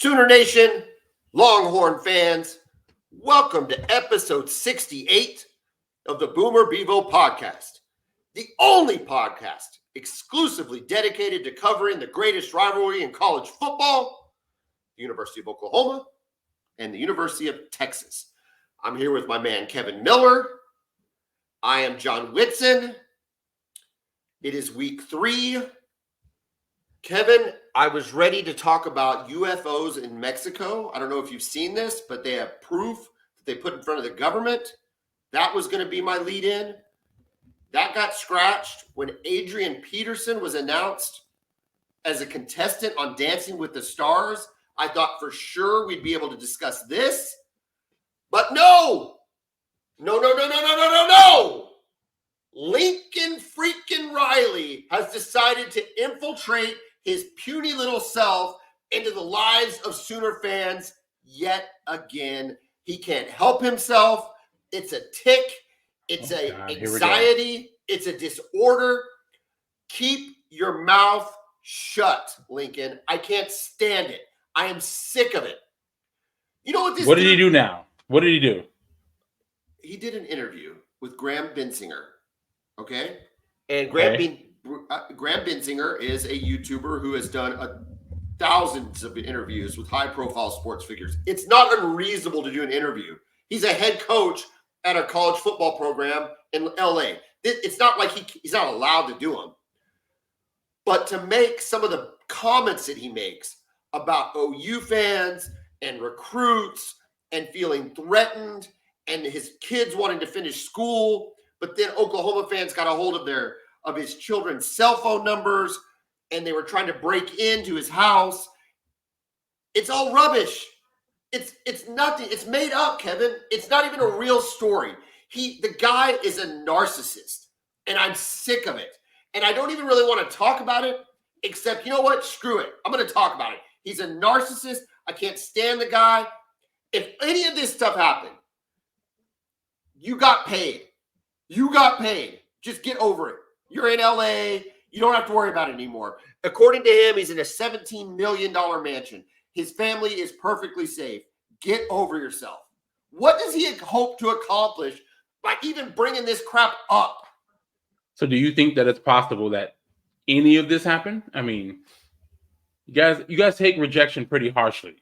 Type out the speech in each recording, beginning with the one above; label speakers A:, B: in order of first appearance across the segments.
A: Sooner Nation, Longhorn fans, welcome to episode 68 of the Bevo Podcast, the only podcast exclusively dedicated to covering the greatest rivalry in college football, the University of Oklahoma and the University of Texas. I'm here with my man, Kevin Miller. I am John Whitson. It is week 3. Kevin, I was ready to talk about UFOs in Mexico. I don't know if you've seen this, but they have proof that they put in front of the government. That was going to be my lead in. That got scratched when Adrian Peterson was announced as a contestant on Dancing with the Stars. I thought for sure we'd be able to discuss this, but no. Lincoln freaking Riley has decided to infiltrate his puny little self into the lives of Sooner fans yet again. He can't help himself. It's a tic. It's anxiety. It's a disorder. Keep your mouth shut, Lincoln. I can't stand it. I am sick of it. You know what this?
B: What did he do now? What did he do? He
A: did an interview with Graham Bensinger. Okay? And Graham Bensinger is a YouTuber who has done thousands of interviews with high-profile sports figures. It's not unreasonable to do an interview. He's a head coach at a college football program in LA. It's not like he's not allowed to do them. But to make some of the comments that he makes about OU fans and recruits and feeling threatened and his kids wanting to finish school, but then Oklahoma fans got a hold of his children's cell phone numbers, and they were trying to break into his house. It's all rubbish. It's nothing. It's made up, Kevin. It's not even a real story. The guy is a narcissist, and I'm sick of it. And I don't even really want to talk about it, except, you know what? Screw it. I'm going to talk about it. He's a narcissist. I can't stand the guy. If any of this stuff happened, you got paid. Just get over it. You're in LA. You don't have to worry about it anymore. According to him, he's in a $17 million mansion. His family is perfectly safe. Get over yourself. What does he hope to accomplish by even bringing this crap up?
B: So do you think that it's possible that any of this happened? I mean, you guys take rejection pretty harshly.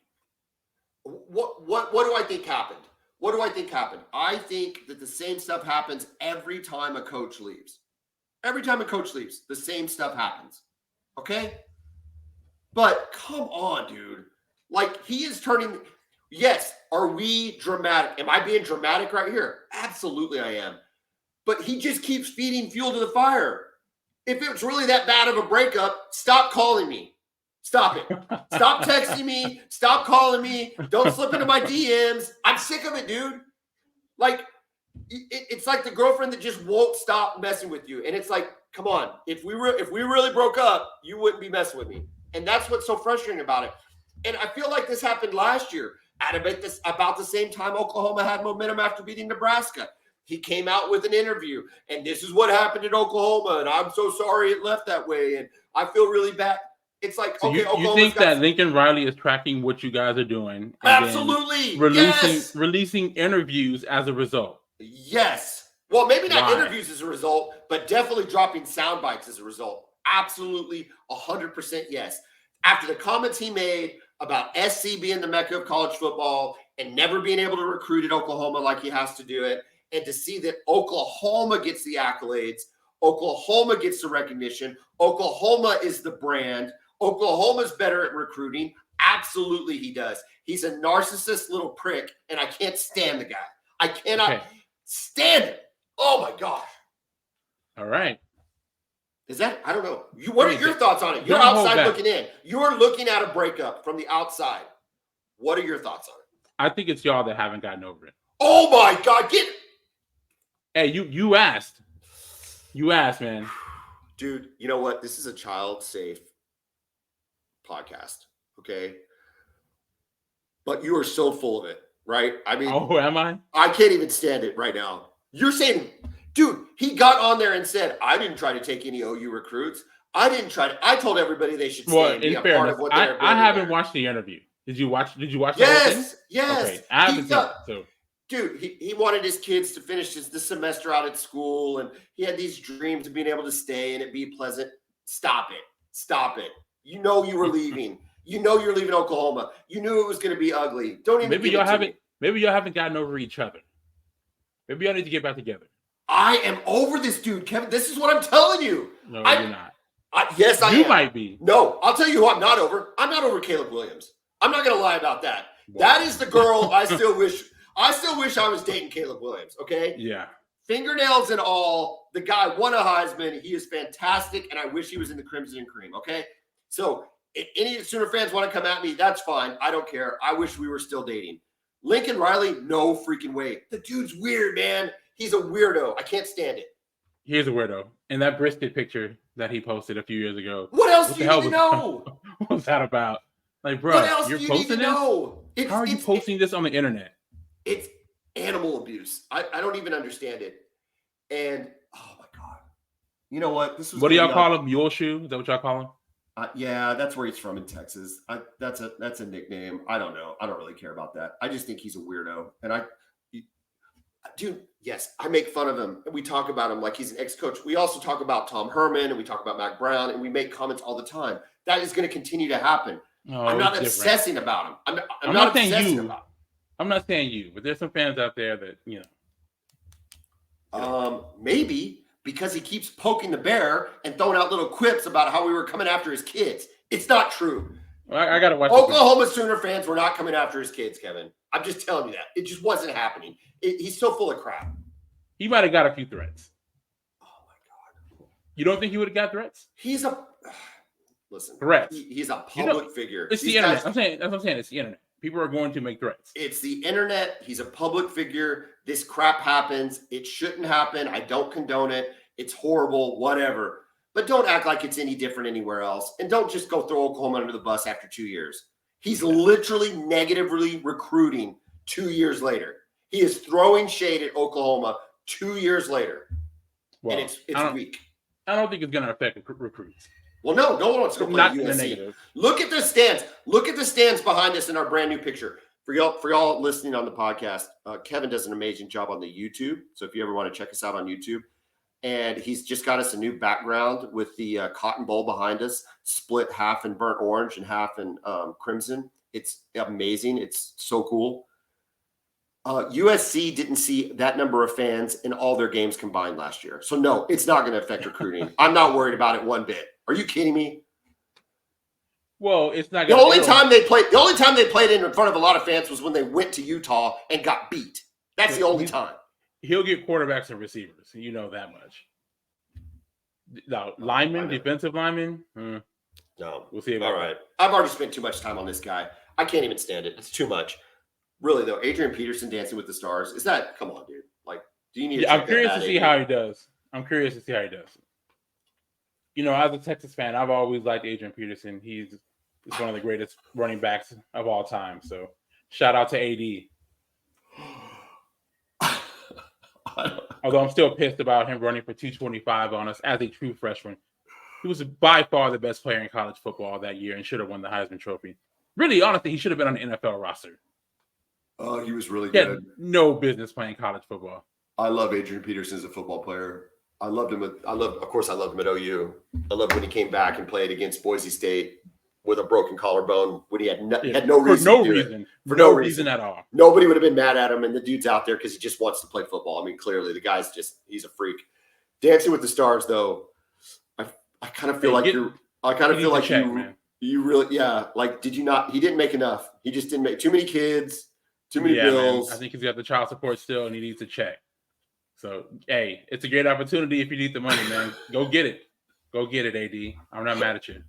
A: What do I think happened? What do I think happened? I think that the same stuff happens every time a coach leaves. Every time a coach leaves, the same stuff happens. Okay? But come on, dude. Like, he is turning... Yes, are we dramatic? Am I being dramatic right here? Absolutely I am. But he just keeps feeding fuel to the fire. If it's really that bad of a breakup, stop calling me. Stop it. Stop texting me. Stop calling me. Don't slip into my DMs. I'm sick of it, dude. Like, it's like the girlfriend that just won't stop messing with you. And it's like, come on. If we really broke up, you wouldn't be messing with me. And that's what's so frustrating about it. And I feel like this happened last year at about the same time Oklahoma had momentum after beating Nebraska. He came out with an interview, and this is what happened in Oklahoma, and I'm so sorry it left that way, and I feel really bad. It's like,
B: so
A: okay,
B: you think that Lincoln Riley is tracking what you guys are doing?
A: Absolutely.
B: Releasing interviews as a result.
A: Yes. Well, maybe not interviews as a result, but definitely dropping sound bites as a result. Absolutely, 100% yes. After the comments he made about SC being the mecca of college football and never being able to recruit at Oklahoma like he has to do it, and to see that Oklahoma gets the accolades, Oklahoma gets the recognition, Oklahoma is the brand, Oklahoma's better at recruiting. Absolutely he does. He's a narcissist little prick, and I can't stand the guy. I cannot stand it. Oh, my gosh.
B: All right.
A: Is that? I don't know. What are your thoughts on it? You're outside looking in. You're looking at a breakup from the outside. What are your thoughts on it?
B: I think it's y'all that haven't gotten over it.
A: Oh, my God.
B: Hey, you asked. You asked, man.
A: Dude, you know what? This is a child-safe podcast, okay? But you are so full of it, right? I mean,
B: am I?
A: I can't even stand it right now. You're saying, dude, he got on there and said, I didn't try to take any OU recruits. I told everybody they should stay and be a part of what they're building.
B: I haven't watched the interview. Did you watch the whole thing?
A: Yes.
B: Okay. I haven't seen it. So,
A: dude, he wanted his kids to finish the semester out at school, and he had these dreams of being able to stay and it be pleasant. Stop it. You know you were leaving. You know you're leaving Oklahoma. You knew it was going to be ugly. Don't even
B: maybe y'all haven't gotten over each other. Maybe y'all need to get back together.
A: I am over this dude, Kevin. This is what I'm telling you.
B: No, you're not.
A: Yes, I am.
B: You might be.
A: No, I'll tell you who I'm not over. I'm not over Caleb Williams. I'm not going to lie about that. Wow. That is the girl I still wish I was dating Caleb Williams, okay?
B: Yeah.
A: Fingernails and all, the guy won a Heisman. He is fantastic, and I wish he was in the Crimson and Cream, okay? So if any Sooner fans want to come at me, that's fine. I don't care. I wish we were still dating. Lincoln Riley, no freaking way. The dude's weird, man. He's a weirdo. I can't stand it.
B: He is a weirdo. And that brisket picture that he posted a few years ago.
A: What else do you need to know?
B: What was that about? Like, bro,
A: what else
B: you're
A: do you
B: posting
A: need to know?
B: How are you posting this on the internet?
A: It's animal abuse. I don't even understand it. And, oh, my God. You know what?
B: What do y'all call him? Mule Shoe? Is that what y'all call him?
A: Yeah, that's where he's from in Texas. That's a nickname. I don't know. I don't really care about that. I just think he's a weirdo. And dude, yes, I make fun of him. And we talk about him like he's an ex-coach. We also talk about Tom Herman, and we talk about Mac Brown, and we make comments all the time. That is going to continue to happen.
B: Oh,
A: I'm not obsessing about him. I'm not obsessing about him.
B: I'm not saying you, but there's some fans out there that, you
A: know. Maybe because he keeps poking the bear and throwing out little quips about how we were coming after his kids. It's not true.
B: I got to watch
A: Oklahoma Sooner fans were not coming after his kids, Kevin. I'm just telling you that. It just wasn't happening. He's so full of crap.
B: He might have got a few threats.
A: Oh, my God.
B: You don't think he would have got threats?
A: Listen.
B: Threats.
A: He's a public figure.
B: It's the internet. That's what I'm saying. It's the internet. People are going to make threats.
A: It's the internet. He's a public figure. This crap happens. It shouldn't happen. I don't condone it. It's horrible, whatever. But don't act like it's any different anywhere else. And don't just go throw Oklahoma under the bus after 2 years. He's literally negatively recruiting 2 years later. He is throwing shade at Oklahoma 2 years later. Well, and it's weak.
B: I don't think it's going to affect recruits.
A: Well, no one wants to play USC. Look at the stands. Look at the stands behind us in our brand new picture. For y'all listening on the podcast, Kevin does an amazing job on the YouTube. So if you ever want to check us out on YouTube, and he's just got us a new background with the Cotton Bowl behind us, split half in burnt orange and half in crimson. It's amazing. It's so cool. USC didn't see that number of fans in all their games combined last year. So no, it's not going to affect recruiting. I'm not worried about it one bit. Are you kidding me?
B: Well, it's not.
A: The only time they played in front of a lot of fans was when they went to Utah and got beat. That's the only time.
B: He'll get quarterbacks and receivers. You know that much. No, linemen, defensive linemen.
A: No,
B: we'll see.
A: All right, I've already spent too much time on this guy. I can't even stand it. It's too much. Really though, Adrian Peterson, Dancing with the Stars. Is that? Come on, dude. Like, do you need?
B: I'm curious to see how he does. You know, as a Texas fan, I've always liked Adrian Peterson. He's one of the greatest running backs of all time. So, shout out to AD. Although I'm still pissed about him running for 225 on us as a true freshman. He was by far the best player in college football that year and should have won the Heisman Trophy. Really, honestly, he should have been on the NFL roster.
A: Oh, he was really
B: good.
A: He had
B: no business playing college football.
A: I love Adrian Peterson as a football player. I loved him. Of course, I loved him at OU. I loved when he came back and played against Boise State with a broken collarbone when he had no reason. For no reason at all. Nobody would have been mad at him, and the dude's out there because he just wants to play football. I mean, clearly, the guy's he's a freak. Dancing with the Stars, though, I kind of feel like you really, yeah. Like, did you not? He didn't make enough. He just didn't make too many kids, too many bills.
B: Man. I think he's got the child support still, and he needs to check. So, hey, it's a great opportunity if you need the money, man. Go get it. Go get it, AD. I'm not mad at you.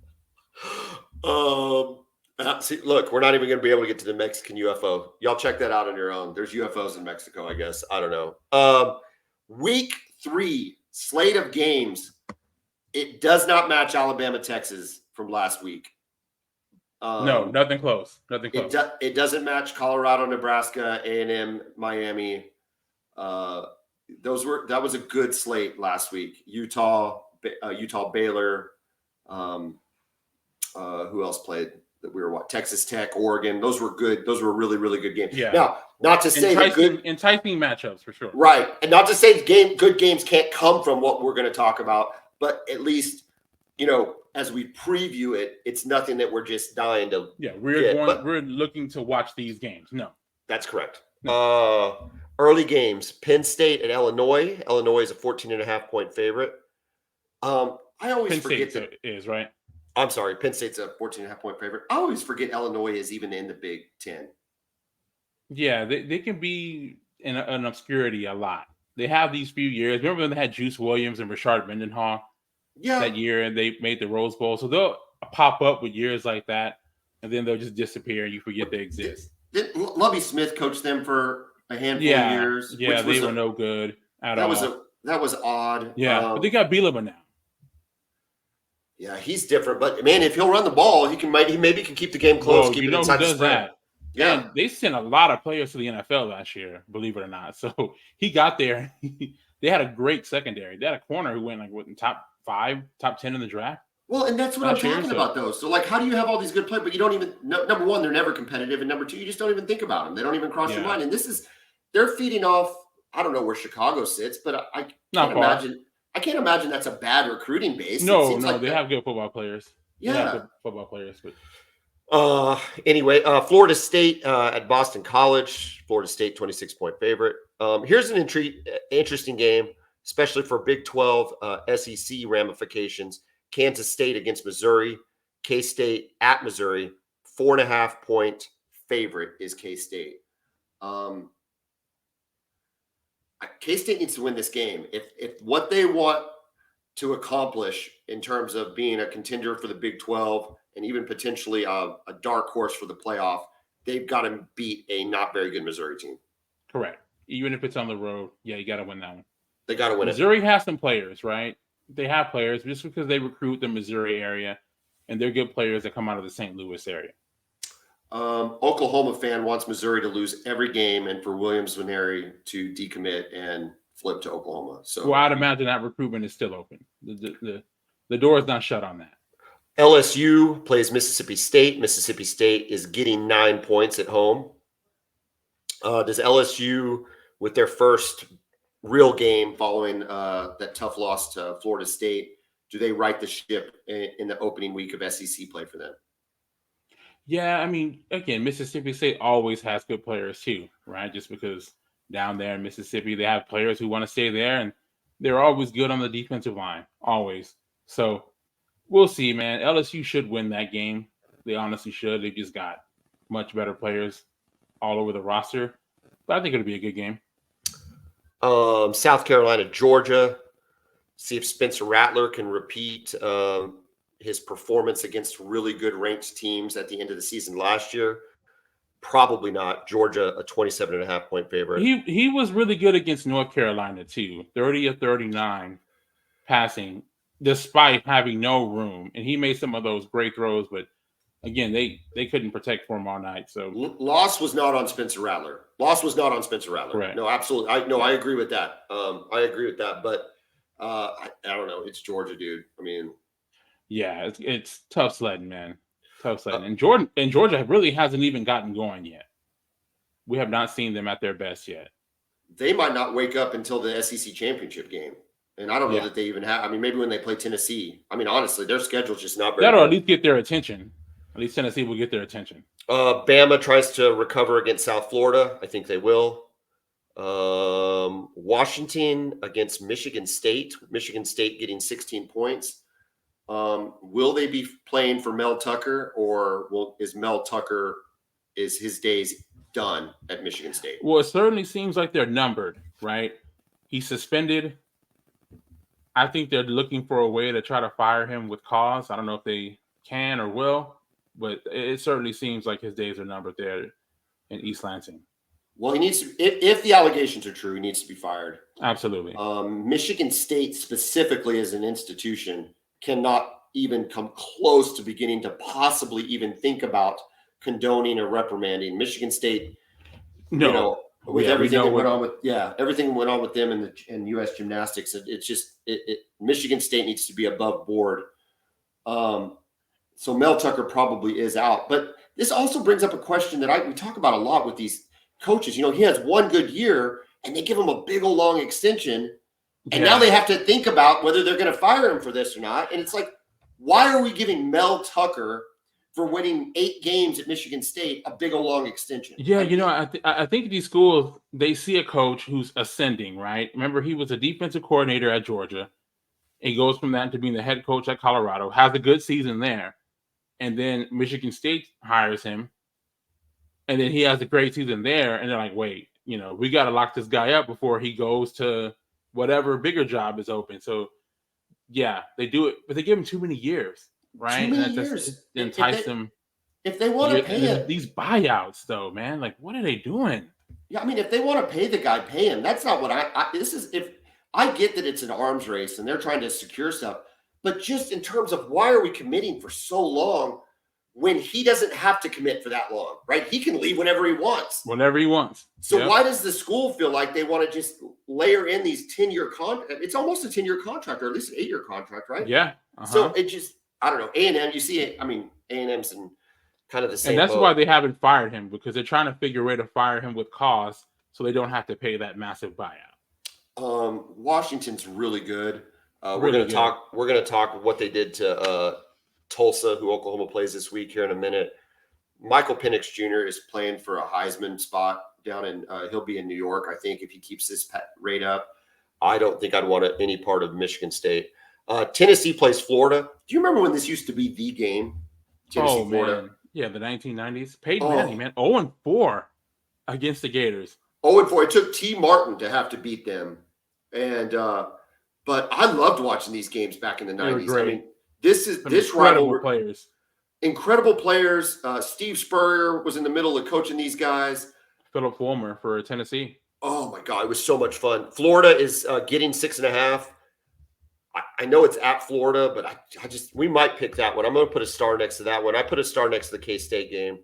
A: See, look, we're not even going to be able to get to the Mexican UFO. Y'all check that out on your own. There's UFOs in Mexico, I guess. I don't know. Week 3 slate of games. It does not match Alabama, Texas from last week.
B: No, nothing close. Nothing close.
A: It doesn't match Colorado, Nebraska, A&M, Miami. That was a good slate last week. Utah, Baylor. Who else played? that we were Texas Tech, Oregon. Those were good. Those were really, really good games.
B: Yeah.
A: Now, not to say that
B: enticing matchups for sure.
A: Right. And not to say good games can't come from what we're going to talk about, but at least, as we preview it, it's nothing that we're just dying to.
B: Yeah, we're looking to watch these games. No.
A: That's correct. No. Early games, Penn State and Illinois. Illinois is a 14.5-point favorite. I always forget
B: that is right.
A: I'm sorry, Penn State's a 14.5-point favorite. I always forget Illinois is even in the Big Ten.
B: Yeah, they can be in an obscurity a lot. They have these few years. Remember when they had Juice Williams and Rashard Mendenhall that year, and they made the Rose Bowl? So they'll pop up with years like that, and then they'll just disappear, and you forget they exist.
A: Did Lovie Smith coach them for a handful of years?
B: Yeah, they were no good at all.
A: That was odd.
B: Yeah, but they got Bielema now.
A: Yeah, he's different. But, man, if he'll run the ball, he maybe can keep the game close, keep it inside the spread. That?
B: Yeah, and they sent a lot of players to the NFL last year, believe it or not. So he got there. They had a great secondary. They had a corner who went in top 5, top 10 in the draft.
A: Well, and that's what I'm talking about, though. So, how do you have all these good players, but you don't even number one, they're never competitive, and number two, you just don't even think about them. They don't even cross your mind. And they're feeding off. I don't know where Chicago sits, but I can't imagine that's a bad recruiting base.
B: No, they have good football players.
A: Yeah,
B: they have good football players, but.
A: Anyway, Florida State at Boston College. Florida State 26-point favorite. Here's an interesting game, especially for Big 12 SEC ramifications. Kansas State against Missouri. K-State at Missouri. 4.5-point favorite is K-State. K-State needs to win this game. If what they want to accomplish in terms of being a contender for the Big 12 and even potentially a dark horse for the playoff, they've got to beat a not very good Missouri team.
B: Correct. Even if it's on the road, you got to win that one.
A: They got to win
B: Missouri has some players, right? They have players just because they recruit the Missouri area, and they're good players that come out of the St. Louis area.
A: Oklahoma fan wants Missouri to lose every game and for Williams-Nwaneri to decommit and flip to Oklahoma. So,
B: I'd imagine that recruitment is still open. The door is not shut on that.
A: LSU plays Mississippi State. Mississippi State is getting 9 points at home. Does LSU, with their first real game following that tough loss to Florida State, do they right the ship in the opening week of SEC play for them?
B: Yeah, I mean, again, Mississippi State always has good players too, right? Just because down there in Mississippi, they have players who want to stay there, and they're always good on the defensive line, always. So we'll see, man. LSU should win that game. They honestly should. They just got much better players all over the roster. But I think it'll be a good game.
A: South Carolina, Georgia. See if Spencer Rattler can repeat his performance against really good ranked teams at the end of the season last year. Probably not. Georgia, a 27.5-point favorite.
B: He was really good against North Carolina, too. 30 of 39 passing, despite having no room. And he made some of those great throws, but again, they couldn't protect for him all night. So
A: loss was not on Spencer Rattler.
B: Correct.
A: No, absolutely. I agree with that. But I don't know. It's Georgia, dude. I mean,
B: yeah, it's tough sledding, man. Tough sledding. And Georgia really hasn't even gotten going yet. We have not seen them at their best yet.
A: They might not wake up until the SEC championship game. And I don't know that they even have. I mean, maybe when they play Tennessee. I mean, honestly, their schedule's just not very
B: That'll
A: good.
B: at least get their attention. At least Tennessee will get their attention.
A: Bama tries to recover against South Florida. I think they will. Washington against Michigan State. Michigan State getting 16 points. Will they be playing for Mel Tucker, or is his days done at Michigan State?
B: Well, it certainly seems like they're numbered, right? He's suspended. I think they're looking for a way to try to fire him with cause. I don't know if they can or will, but it certainly seems like his days are numbered there in East Lansing.
A: Well, he needs to, if the allegations are true, he needs to be fired.
B: Absolutely.
A: Michigan State specifically as an institution cannot even come close to beginning to possibly even think about condoning or reprimanding Michigan State. Everything that went on with them in U.S. gymnastics, it's just Michigan State needs to be above board. So Mel Tucker probably is out. But this also brings up a question that we talk about a lot with these coaches. You know, he has one good year and they give him a big old long extension. And now they have to think about whether they're going to fire him for this or not. And it's like, why are we giving Mel Tucker for winning 8 games at Michigan State a big old long extension?
B: Yeah, I think these schools, they see a coach who's ascending, right? Remember, he was a defensive coordinator at Georgia. He goes from that to being the head coach at Colorado, has a good season there. And then Michigan State hires him. And then he has a great season there. And they're like, wait, we got to lock this guy up before he goes to whatever bigger job is open. So, yeah, they do it. But they give him too many years, right?
A: Too many years.
B: Entice them.
A: If they want to pay him.
B: These buyouts, though, man, like, what are they doing?
A: Yeah, I mean, if they want to pay the guy, pay him. That's not what if I get that it's an arms race and they're trying to secure stuff, but just in terms of why are we committing for so long when he doesn't have to commit for that long, right? He can leave whenever he wants.
B: Whenever he wants.
A: So why does the school feel like they want to just layer in these 10-year contracts? It's almost a 10-year contract or at least an 8-year contract, right?
B: Yeah.
A: So it just, I don't know. A&M, you see it. I mean, A&M's in kind of the same
B: And that's
A: boat.
B: why they haven't fired him, because they're trying to figure a way to fire him with cause so they don't have to pay that massive buyout.
A: Washington's really good. We're going to talk what they did to Tulsa, who Oklahoma plays this week here in a minute. Michael Penix Jr. is playing for a Heisman spot down in he'll be in New York, I think, if he keeps this rate up. I don't think I'd want any part of Michigan State. Tennessee plays Florida. Do you remember when this used to be the game? Tennessee, Florida.
B: Man. Yeah, the 1990s. Peyton Manning, man. 0-4 against the Gators.
A: 0-4. It took T. Martin to have to beat them. And but I loved watching these games back in the 90s. I mean, this rivalry.
B: Players.
A: Incredible players. Steve Spurrier was in the middle of coaching these guys.
B: Philip Fulmer for Tennessee.
A: Oh, my God. It was so much fun. Florida is getting 6.5. I know it's at Florida, but we might pick that one. I'm going to put a star next to that one. I put a star next to the K-State game.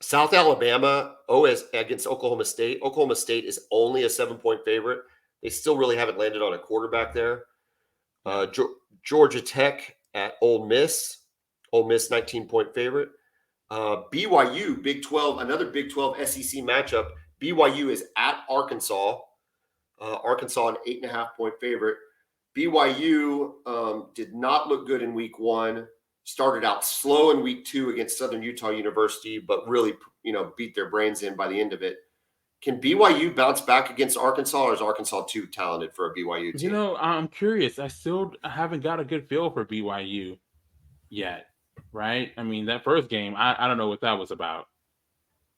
A: South Alabama against Oklahoma State. Oklahoma State is only a 7-point favorite. They still really haven't landed on a quarterback there. Georgia Tech at Ole Miss. Ole Miss 19-point favorite. BYU, Big 12, another Big 12 SEC matchup. BYU is at Arkansas. Arkansas an 8.5-point favorite. BYU did not look good in week 1. Started out slow in week 2 against Southern Utah University, but really, beat their brains in by the end of it. Can BYU bounce back against Arkansas, or is Arkansas too talented for a BYU team?
B: I'm curious. I still haven't got a good feel for BYU yet, right? I mean, that first game, I don't know what that was about.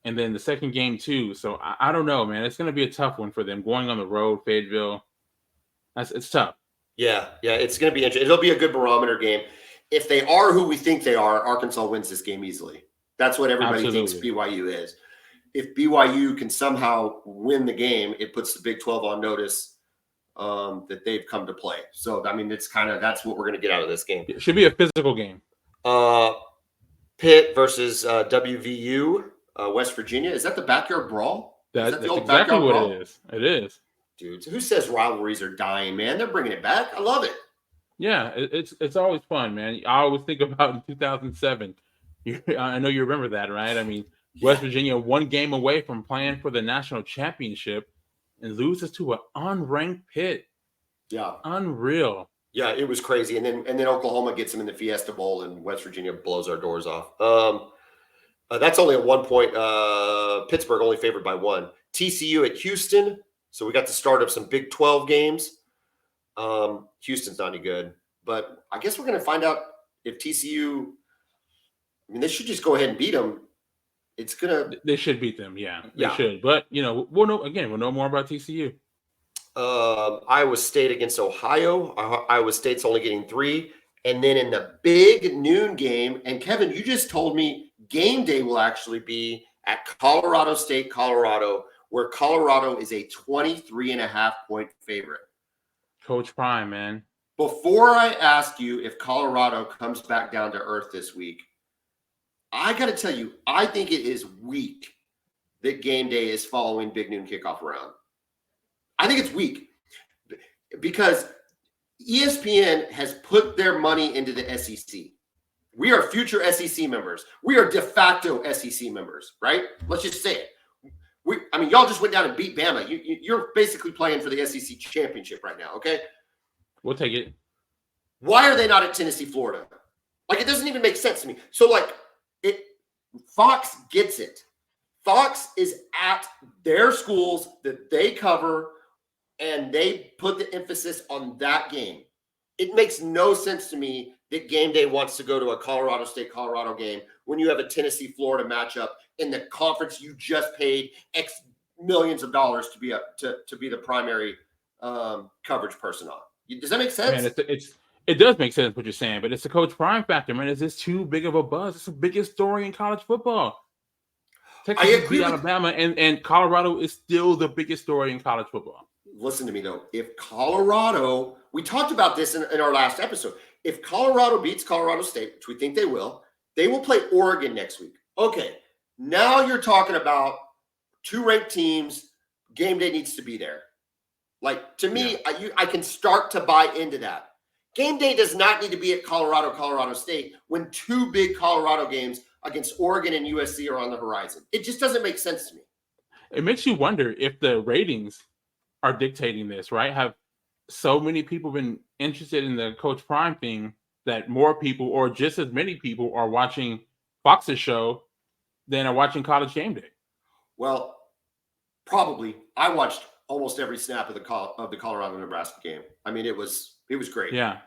B: And then the second game too. So I don't know, man. It's going to be a tough one for them going on the road, Fayetteville. It's tough.
A: Yeah. It's going to be interesting. It'll be a good barometer game. If they are who we think they are, Arkansas wins this game easily. That's what everybody thinks BYU is. If BYU can somehow win the game, it puts the Big 12 on notice that they've come to play. So, I mean, that's what we're going to get out of this game.
B: It should be a physical game.
A: Pitt versus WVU. West Virginia. Is that the backyard brawl?
B: That's exactly what brawl? It is. It is.
A: Dude, who says rivalries are dying, man? They're bringing it back. I love it.
B: Yeah, it's always fun, man. I always think about in 2007. I know you remember that, right? I mean, West Virginia 1 game away from playing for the national championship and loses to an unranked Pitt.
A: Yeah.
B: Unreal.
A: Yeah, it was crazy. And then Oklahoma gets them in the Fiesta Bowl and West Virginia blows our doors off. That's only a 1-point. Pittsburgh only favored by 1. TCU at Houston. So we got the start of some Big 12 games. Houston's not any good. But I guess we're going to find out if TCU – I mean, they should just go ahead and beat them. It's going to –
B: They should beat them, yeah. They should. But, we'll know more about TCU.
A: Iowa State against Ohio. Iowa State's only getting 3. And then in the big noon game – and, Kevin, you just told me – game day will actually be at Colorado State, Colorado, where Colorado is a 23.5-point favorite.
B: Coach Prime, man.
A: Before I ask you if Colorado comes back down to earth this week, I got to tell you, I think it is weak that game day is following big noon kickoff round. I think it's weak because ESPN has put their money into the SEC. We are future SEC members. We are de facto SEC members, right? Let's just say it. Y'all just went down and beat Bama. You're basically playing for the SEC championship right now, okay?
B: We'll take it.
A: Why are they not at Tennessee, Florida? Like, it doesn't even make sense to me. So, Fox gets it. Fox is at their schools that they cover, and they put the emphasis on that game. It makes no sense to me that Game Day wants to go to a Colorado State-Colorado game when you have a Tennessee-Florida matchup in the conference you just paid X millions of dollars to be the primary coverage person on. Does that make sense?
B: Man, it does make sense what you're saying, but it's the Coach Prime factor, man. Is this too big of a buzz? It's the biggest story in college football. Texas beat Alabama, and Colorado is still the biggest story in college football.
A: Listen to me, though. If Colorado, we talked about this in our last episode. If Colorado beats Colorado State, which we think they will play Oregon next week. Okay, now you're talking about two ranked teams. Game Day needs to be there. Like, to me, I can start to buy into that. Game Day does not need to be at Colorado State when two big Colorado games against Oregon and USC are on the horizon. It just doesn't make sense to me.
B: It makes you wonder if the ratings are dictating this, right? Have so many people been interested in the Coach Prime thing that more people, or just as many people, are watching Fox's show than are watching College Game Day? Well,
A: probably. I watched almost every snap of the Colorado-Nebraska game. I mean, it was great.
B: Yeah.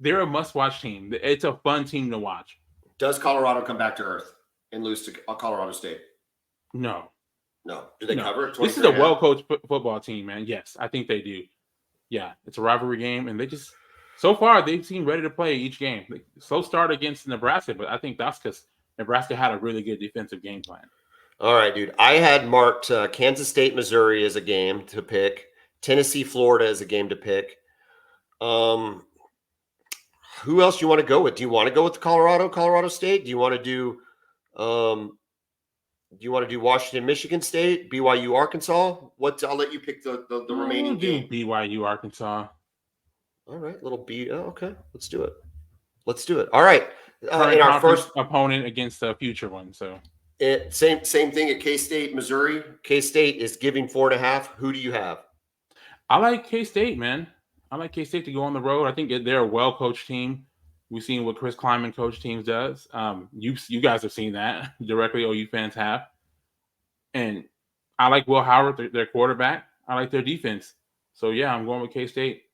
B: They're a must-watch team. It's a fun team to watch.
A: Does Colorado come back to earth and lose to Colorado State?
B: No.
A: Do they cover it?
B: This is a well-coached football team, man. Yes, I think they do. Yeah, it's a rivalry game, and so far, they've seemed ready to play each game. Slow start against Nebraska, but I think that's because Nebraska had a really good defensive game plan.
A: All right, dude. I had marked Kansas State, Missouri as a game to pick. Tennessee, Florida as a game to pick. Who else do you want to go with? Do you want to go with Colorado State? Do you want to do Washington, Michigan State, BYU, Arkansas? I'll let you pick the remaining game.
B: BYU, Arkansas.
A: All right, little B. Oh, okay, let's do it. All right.
B: In our first opponent against a future one. So
A: same thing at K-State, Missouri. K-State is giving 4.5. Who do you have?
B: I like K-State, man. I like K-State to go on the road. I think they're a well-coached team. We've seen what Chris Klieman coach teams does. You guys have seen that directly. OU fans have. And I like Will Howard, their quarterback. I like their defense. So, yeah, I'm going with K-State.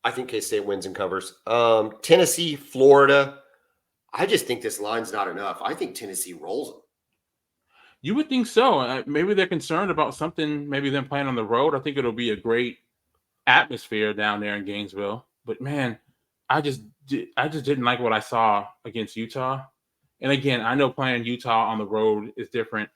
A: I think K-State wins and covers. Tennessee, Florida. I just think this line's not enough. I think Tennessee rolls them.
B: You would think so. Maybe they're concerned about something, maybe them playing on the road. I think it'll be a great atmosphere down there in Gainesville. But, man, I just didn't like what I saw against Utah. And, again, I know playing Utah on the road is different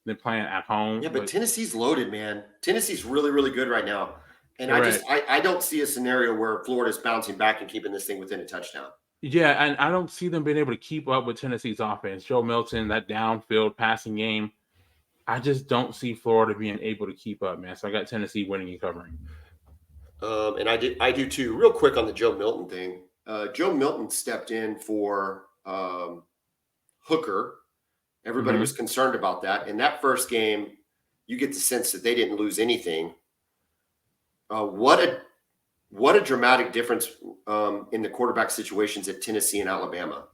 B: than playing at home.
A: Yeah, but Tennessee's loaded, man. Tennessee's really, really good right now. And I don't see a scenario where Florida's bouncing back and keeping this thing within a touchdown.
B: Yeah, and I don't see them being able to keep up with Tennessee's offense. Joe Milton, that downfield passing game. I just don't see Florida being able to keep up, man. So I got Tennessee winning and covering.
A: And I do too. Real quick on the Joe Milton thing. Joe Milton stepped in for Hooker. Everybody was concerned about that. In that first game, you get the sense that they didn't lose anything. What a dramatic difference in the quarterback situations at Tennessee and Alabama,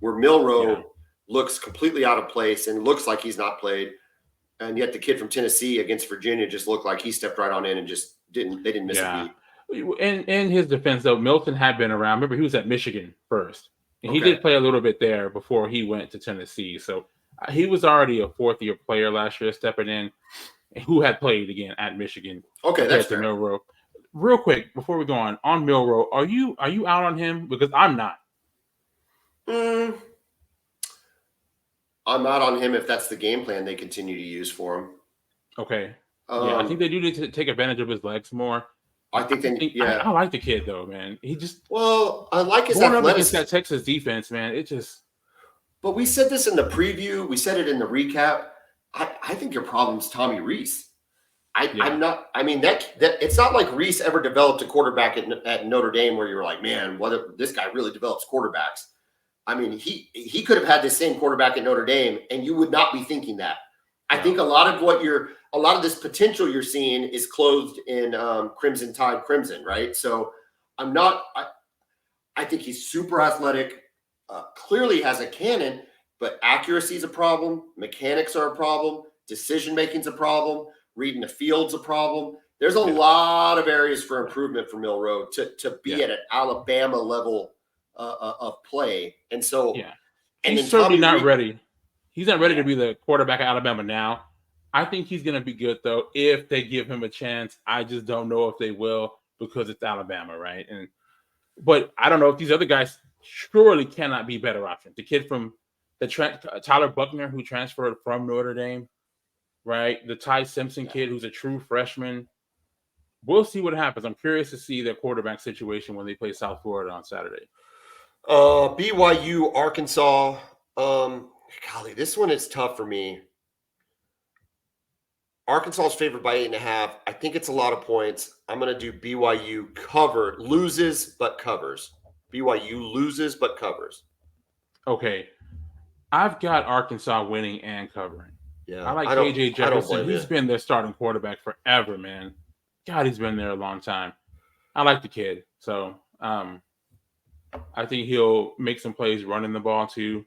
A: where Milroe looks completely out of place and looks like he's not played. And yet the kid from Tennessee against Virginia just looked like he stepped right on in and just didn't miss a beat.
B: In his defense, though, Milton had been around. Remember, he was at Michigan first. And he did play a little bit there before he went to Tennessee. So he was already a fourth-year player last year stepping in, who had played, again, at Michigan.
A: Okay, that's fair.
B: Milroe. Real quick, before we go on Milroe, are you out on him? Because I'm not.
A: I'm out on him if that's the game plan they continue to use for him.
B: Okay. I think they do need to take advantage of his legs more.
A: I
B: like the kid, though, man.
A: I like his athleticism.
B: Against that Texas defense, man.
A: But we said this in the preview. We said it in the recap. I think your problem is Tommy Rees. I'm not. I mean, that it's not like Reese ever developed a quarterback at Notre Dame where you were like, man, this guy really develops quarterbacks. I mean, he could have had the same quarterback at Notre Dame, and you would not be thinking that. I think a lot of this potential you're seeing is clothed in Crimson Tide crimson, right? So I think he's super athletic. Clearly has a cannon, but accuracy is a problem. Mechanics are a problem. Decision making's a problem. Reading the field's a problem. There's a lot of areas for improvement for Milroe to be at an Alabama level of play. And so
B: he's certainly not ready. He's not ready to be the quarterback at Alabama now. I think he's going to be good, though, if they give him a chance. I just don't know if they will because it's Alabama, right? But I don't know if these other guys surely cannot be better options. The kid from Tyler Buckner, who transferred from Notre Dame, right? The Ty Simpson kid, who's a true freshman. We'll see what happens. I'm curious to see their quarterback situation when they play South Florida on Saturday.
A: BYU, Arkansas. Golly, this one is tough for me. Arkansas is favored by 8.5. I think it's a lot of points. I'm going to do BYU loses but covers. BYU loses but covers.
B: Okay. I've got Arkansas winning and covering.
A: Yeah,
B: I like KJ Jefferson. He's been their starting quarterback forever, man. God, he's been there a long time. I like the kid. So I think he'll make some plays running the ball too.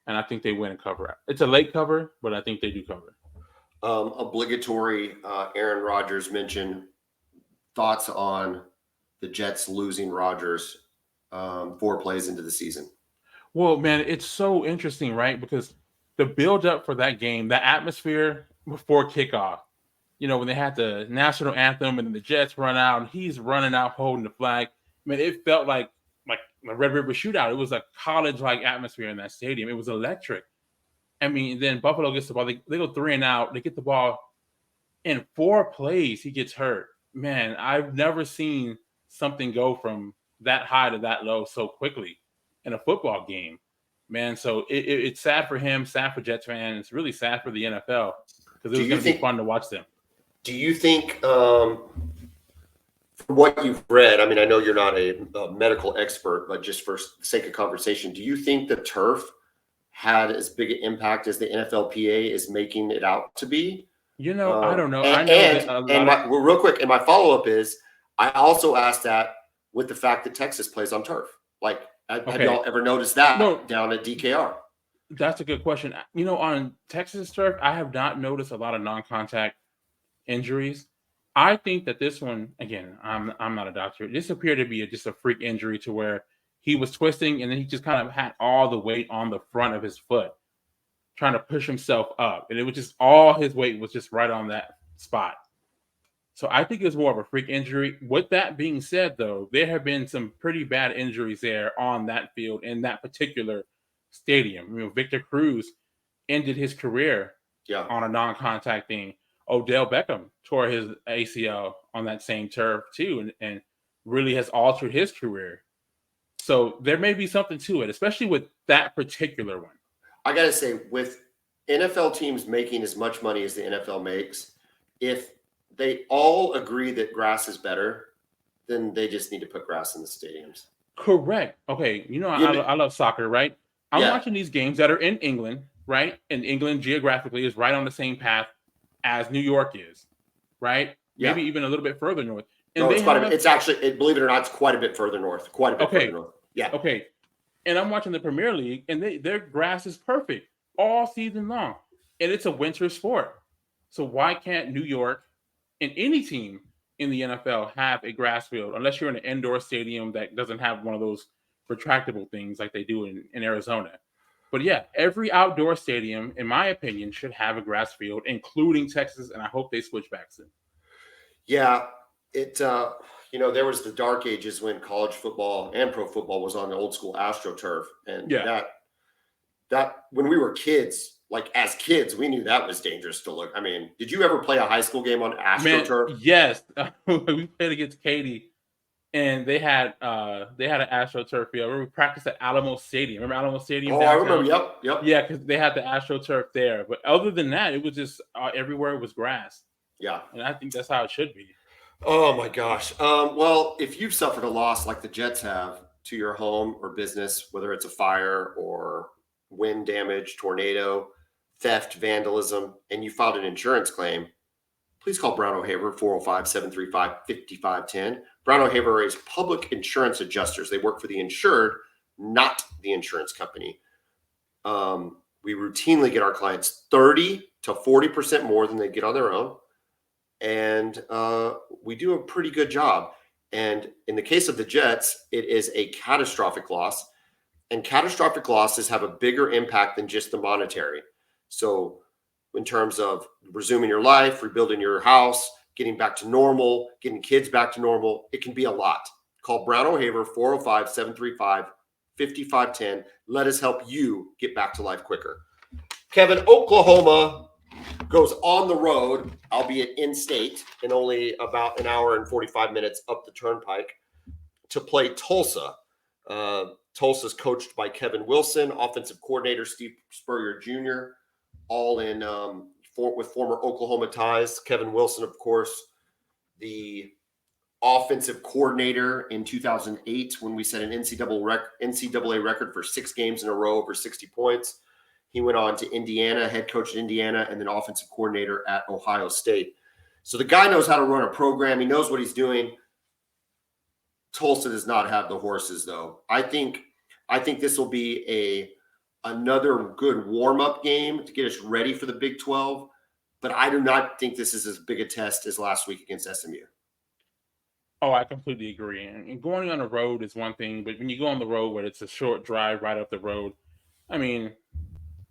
B: And I think they win and cover. It's a late cover, but I think they do cover.
A: Obligatory Aaron Rodgers mention. Thoughts on the Jets losing Rodgers 4 plays into the season?
B: Well, man, it's so interesting, right? Because the build-up for that game, the atmosphere before kickoff, when they had the national anthem and the Jets run out, and he's running out holding the flag. I mean, it felt like a Red River Shootout. It was a college-like atmosphere in that stadium. It was electric. I mean, then Buffalo gets the ball. They go 3 and out. They get the ball. In 4 plays, he gets hurt. Man, I've never seen something go from that high to that low so quickly in a football game. Man, so it's sad for him, sad for Jets fans. It's really sad for the NFL because it was going to be fun to watch them.
A: Do you think, from what you've read, I mean, I know you're not a medical expert, but just for sake of conversation, do you think the turf had as big an impact as the NFLPA is making it out to be?
B: I don't know.
A: Real quick, and my follow-up is, I also asked that with the fact that Texas plays on turf. Like, have y'all ever noticed that down at DKR?
B: That's a good question. On Texas turf, I have not noticed a lot of non-contact injuries. I think that this one, again, I'm not a doctor. This appeared to be just a freak injury to where he was twisting and then he just kind of had all the weight on the front of his foot, trying to push himself up. And it was just all his weight was just right on that spot. So I think it was more of a freak injury. With that being said, though, there have been some pretty bad injuries there on that field in that particular stadium. Victor Cruz ended his career on a non-contact thing. Odell Beckham tore his ACL on that same turf too, and really has altered his career. So there may be something to it, especially with that particular one.
A: I got to say, with NFL teams making as much money as the NFL makes, if they all agree that grass is better, then they just need to put grass in the stadiums.
B: Correct. Okay. I love soccer, right? I'm watching these games that are in England, right? And England geographically is right on the same path as New York is, right? Maybe even a little bit further north. And
A: it's actually, believe it or not, it's quite a bit further north. Further north. Yeah.
B: Okay. And I'm watching the Premier League, and their grass is perfect all season long. And it's a winter sport. So why can't New York and any team in the NFL have a grass field, unless you're in an indoor stadium that doesn't have one of those retractable things like they do in Arizona? But yeah, every outdoor stadium, in my opinion, should have a grass field, including Texas, and I hope they switch back soon.
A: Yeah, there was the dark ages when college football and pro football was on the old school AstroTurf, and that when we were kids, like as kids, we knew that was dangerous to look. I mean, did you ever play a high school game on AstroTurf?
B: Yes, we played against Katy. And they had an AstroTurf field. We practiced at Alamo Stadium. Remember Alamo Stadium?
A: Oh, downtown? I remember. Yep.
B: Yeah, because they had the AstroTurf there. But other than that, it was just everywhere was grass.
A: Yeah.
B: And I think that's how it should be.
A: Oh, my gosh. Well, if you've suffered a loss like the Jets have to your home or business, whether it's a fire or wind damage, tornado, theft, vandalism, and you filed an insurance claim, please call Brown O'Haver, 405-735-5510. Brown O'Haver is public insurance adjusters. They work for the insured, not the insurance company. We routinely get our clients 30 to 40% more than they get on their own. And we do a pretty good job. And in the case of the Jets, it is a catastrophic loss. And catastrophic losses have a bigger impact than just the monetary. So in terms of resuming your life, rebuilding your house, getting back to normal, getting kids back to normal, it can be a lot. Call Brown O'Haver, 405-735-5510. Let us help you get back to life quicker. Kevin, Oklahoma goes on the road, albeit in state, in only about an hour and 45 minutes up the turnpike to play Tulsa. Tulsa's coached by Kevin Wilson, offensive coordinator Steve Spurrier Jr., all in with former Oklahoma ties. Kevin Wilson, of course, the offensive coordinator in 2008 when we set an NCAA record for 6 games in a row over 60 points. He went on to Indiana, head coach at Indiana, and then offensive coordinator at Ohio State. So the guy knows how to run a program. He knows what he's doing. Tulsa does not have the horses, though. I think this will be another good warm-up game to get us ready for the Big 12, but I do not think this is as big a test as last week against SMU.
B: Oh, I completely agree. And going on the road is one thing, but when you go on the road where it's a short drive right up the road, I mean,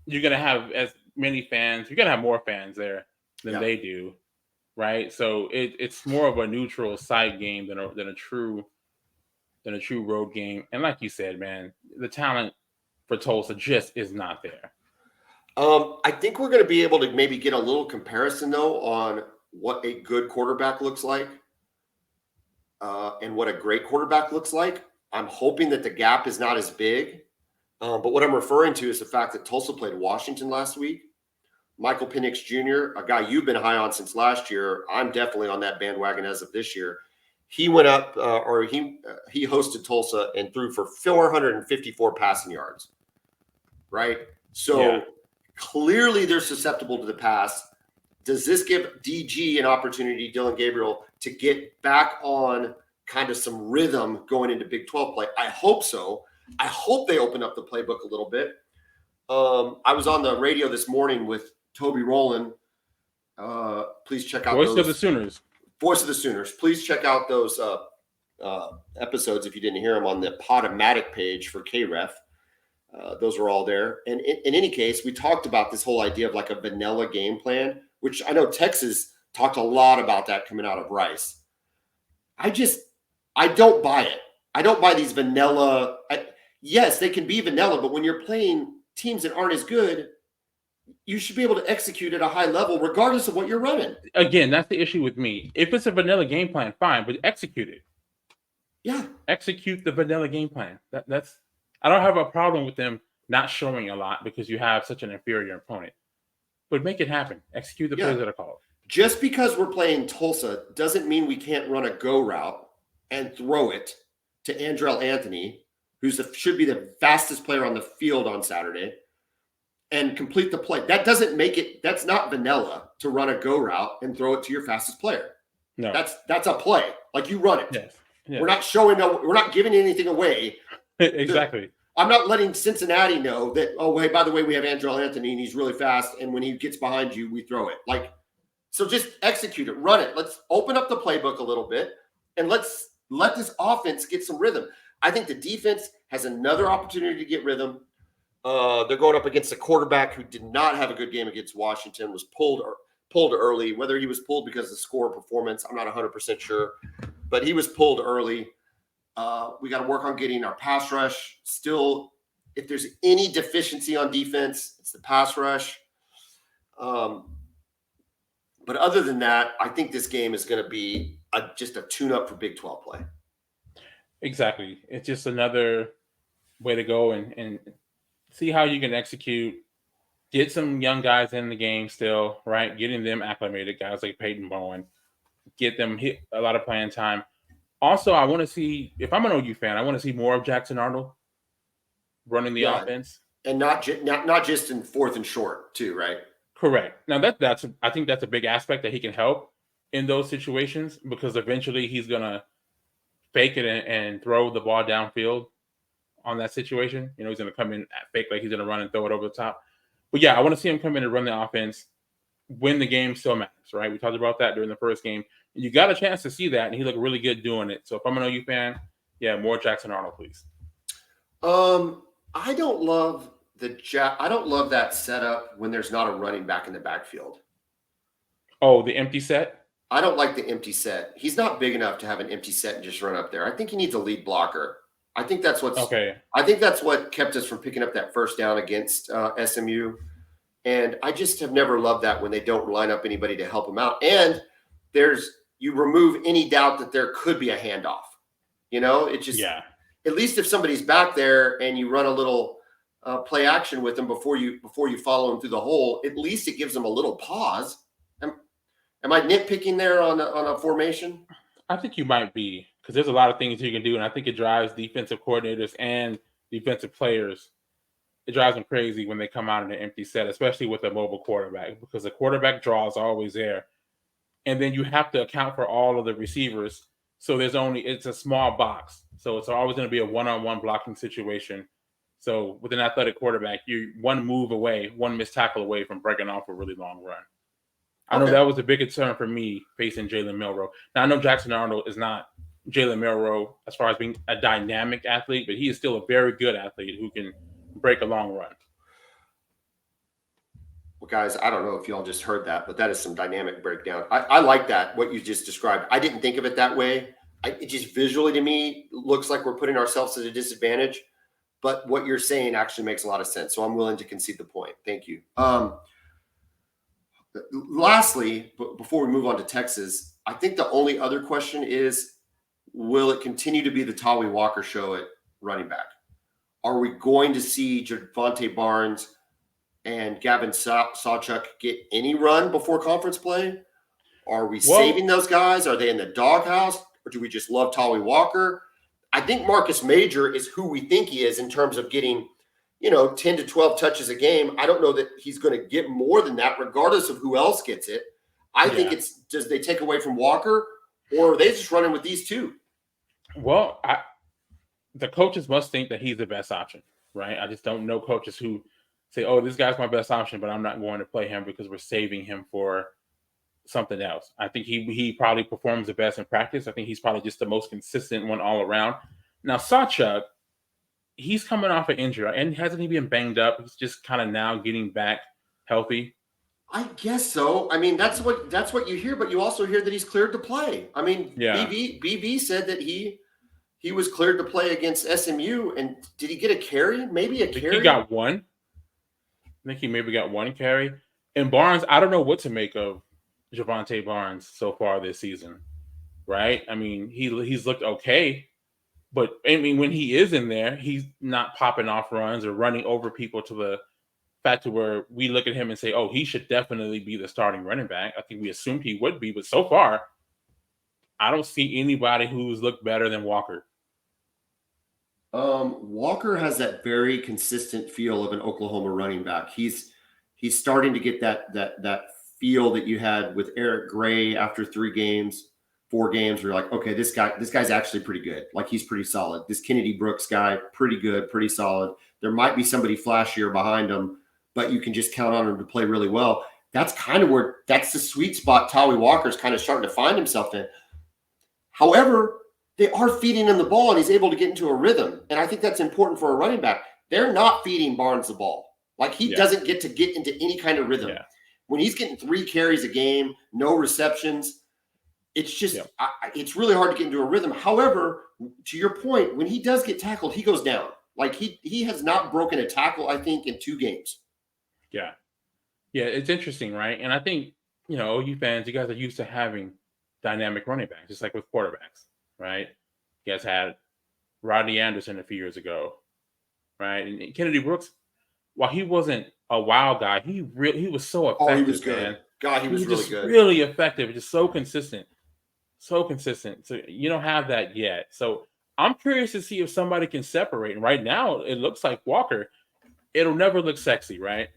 B: you're going to have as many fans. You're going to have more fans there than they do, right? So it's more of a neutral site game than a true road game. And like you said, man, the talent for Tulsa just is not there.
A: I think we're going to be able to maybe get a little comparison, though, on what a good quarterback looks like and what a great quarterback looks like. I'm hoping that the gap is not as big. But what I'm referring to is the fact that Tulsa played Washington last week. Michael Penix Jr., a guy you've been high on since last year. I'm definitely on that bandwagon as of this year. He went up he hosted Tulsa and threw for 454 passing yards, right? So clearly they're susceptible to the pass. Does this give DG an opportunity, Dylan Gabriel, to get back on kind of some rhythm going into Big 12 play? I hope so. I hope they open up the playbook a little bit. I was on the radio this morning with Toby Rowland. Please check out
B: Voice of the Sooners.
A: Voice of the Sooners. Please check out those episodes if you didn't hear them on the Podomatic page for KREF. Those are all there. And in any case, we talked about this whole idea of like a vanilla game plan, which I know Texas talked a lot about that coming out of Rice. I don't buy it. I don't buy these vanilla. Yes, they can be vanilla, but when you're playing teams that aren't as good, you should be able to execute at a high level regardless of what you're running.
B: Again, that's the issue with me. If it's a vanilla game plan, fine, but execute it.
A: Yeah.
B: Execute the vanilla game plan. That's I don't have a problem with them not showing a lot because you have such an inferior opponent. But make it happen. Execute the plays that are called.
A: Just because we're playing Tulsa doesn't mean we can't run a go route and throw it to Andrell Anthony, who should be the fastest player on the field on Saturday, and complete the play. That doesn't make it – that's not vanilla to run a go route and throw it to your fastest player.
B: No.
A: That's a play. Like, you run it.
B: Yes. Yes.
A: We're not giving anything away.
B: Exactly.
A: I'm not letting Cincinnati know that, oh, hey, by the way, we have Andrell Anthony and he's really fast, and when he gets behind you, we throw it. Like, so just execute it. Run it. Let's open up the playbook a little bit, and let's let this offense get some rhythm. I think the defense has another opportunity to get rhythm. They're going up against a quarterback who did not have a good game against Washington, was pulled early. Whether he was pulled because of the score performance, I'm not 100% sure. But he was pulled early. We got to work on getting our pass rush. Still, if there's any deficiency on defense, it's the pass rush. But other than that, I think this game is going to be just a tune-up for Big 12 play.
B: Exactly. It's just another way to go and see how you can execute Get some young guys in the game still, right? Getting them acclimated, guys like Peyton Bowen. Get them hit a lot of playing time. Also, I want to see, if I'm an OU fan, I want to see more of Jackson Arnold running the offense.
A: And not just in fourth and short too, right?
B: Correct. Now that's I think that's a big aspect that he can help in those situations, because eventually he's gonna fake it and throw the ball downfield on that situation. You know, he's gonna come in fake like he's gonna run and throw it over the top. But yeah, I want to see him come in and run the offense when the game still matters, right? We talked about that during the first game. You got a chance to see that, and he looked really good doing it. So if I'm an OU fan, yeah, more Jackson Arnold, please.
A: I don't love that setup when there's not a running back in the backfield.
B: Oh, the empty set?
A: I don't like the empty set. He's not big enough to have an empty set and just run up there. I think he needs a lead blocker. I think that's what kept us from picking up that first down against SMU. And I just have never loved that when they don't line up anybody to help him out. And you remove any doubt that there could be a handoff. You know, it just, at least if somebody's back there and you run a little play action with them before you follow them through the hole, at least it gives them a little pause. Am I nitpicking there on a formation?
B: I think you might be, because there's a lot of things you can do, and I think it drives defensive coordinators and defensive players. It drives them crazy when they come out in an empty set, especially with a mobile quarterback, because the quarterback draw is always there. And then you have to account for all of the receivers. So it's a small box. So it's always going to be a one-on-one blocking situation. So with an athletic quarterback, you're one move away, one missed tackle away from breaking off a really long run. I know that was a big concern for me facing Jalen Milroe. Now, I know Jackson Arnold is not Jalen Milroe as far as being a dynamic athlete, but he is still a very good athlete who can break a long run.
A: Well, guys, I don't know if y'all just heard that, but that is some dynamic breakdown. I like that, what you just described. I didn't think of it that way. It just visually to me looks like we're putting ourselves at a disadvantage, but what you're saying actually makes a lot of sense. So I'm willing to concede the point. Thank you. Lastly, before we move on to Texas, I think the only other question is, will it continue to be the Tawi Walker show at running back? Are we going to see Javonte Barnes and Gavin Sawchuk get any run before conference play? Are we saving those guys? Are they in the doghouse? Or do we just love Tawi Walker? I think Marcus Major is who we think he is in terms of getting 10 to 12 touches a game. I don't know that he's going to get more than that, regardless of who else gets it. I think does they take away from Walker, or are they just running with these two?
B: Well, the coaches must think that he's the best option, right? I just don't know coaches who say, oh, this guy's my best option, but I'm not going to play him because we're saving him for something else. I think he probably performs the best in practice. I think he's probably just the most consistent one all around. Now, Sawchuk, he's coming off an injury, and hasn't he been banged up? He's just kind of now getting back healthy.
A: I guess so. I mean, that's what you hear, but you also hear that he's cleared to play. I mean, BB said that he was cleared to play against SMU, and did he get a carry? Maybe a carry.
B: He got one. I think he maybe got one carry. And Barnes, I don't know what to make of Javonte Barnes so far this season, right? I mean, he's looked okay. But, I mean, when he is in there, he's not popping off runs or running over people to the fact to where we look at him and say, oh, he should definitely be the starting running back. I think we assumed he would be. But so far, I don't see anybody who's looked better than Walker.
A: Walker has that very consistent feel of an Oklahoma running back. He's starting to get that feel that you had with Eric Gray after 4 games, where you're like, okay, this guy's actually pretty good. Like, he's pretty solid. This Kennedy Brooks guy, pretty good, pretty solid. There might be somebody flashier behind him, but you can just count on him to play really well. That's the sweet spot Tawi Walker's kind of starting to find himself in. However, they are feeding him the ball, and he's able to get into a rhythm. And I think that's important for a running back. They're not feeding Barnes the ball. Like, he doesn't get to get into any kind of rhythm. Yeah. When he's getting 3 carries a game, no receptions, it's just it's really hard to get into a rhythm. However, to your point, when he does get tackled, he goes down. Like, he has not broken a tackle, I think, in 2 games.
B: Yeah. Yeah, it's interesting, right? And I think, OU fans, you guys are used to having dynamic running backs, just like with quarterbacks, right? You guys had Rodney Anderson a few years ago, right? And Kennedy Brooks, while he wasn't a wow guy. He was so effective.
A: Oh, he was good.
B: Man.
A: God, he was really
B: just
A: good.
B: Really effective. Just so consistent. So consistent. So you don't have that yet. So I'm curious to see if somebody can separate. And right now, it looks like Walker. It'll never look sexy, right?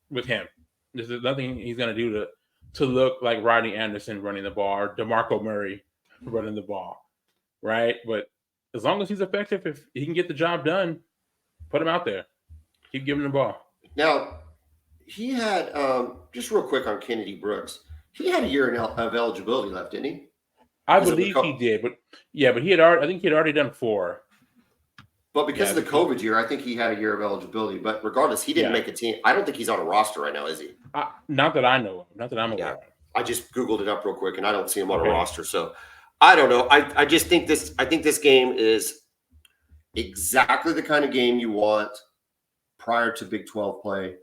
B: With him, there's nothing he's gonna do to look like Rodney Anderson running the ball or DeMarco Murray running the ball, right? But as long as he's effective, if he can get the job done, put him out there. Keep giving him the ball.
A: Now, he had just real quick on Kennedy Brooks. He had a year of eligibility left, didn't he?
B: I believe he did, but he had already. I think he had already done 4.
A: But because of the COVID year, I think he had a year of eligibility. But regardless, he didn't make a team. I don't think he's on a roster right now, is he?
B: Not that I know of. Not that I'm aware of.
A: I just Googled it up real quick, and I don't see him on a roster. So I don't know. I just think this. I think this game is exactly the kind of game you want prior to Big 12 play.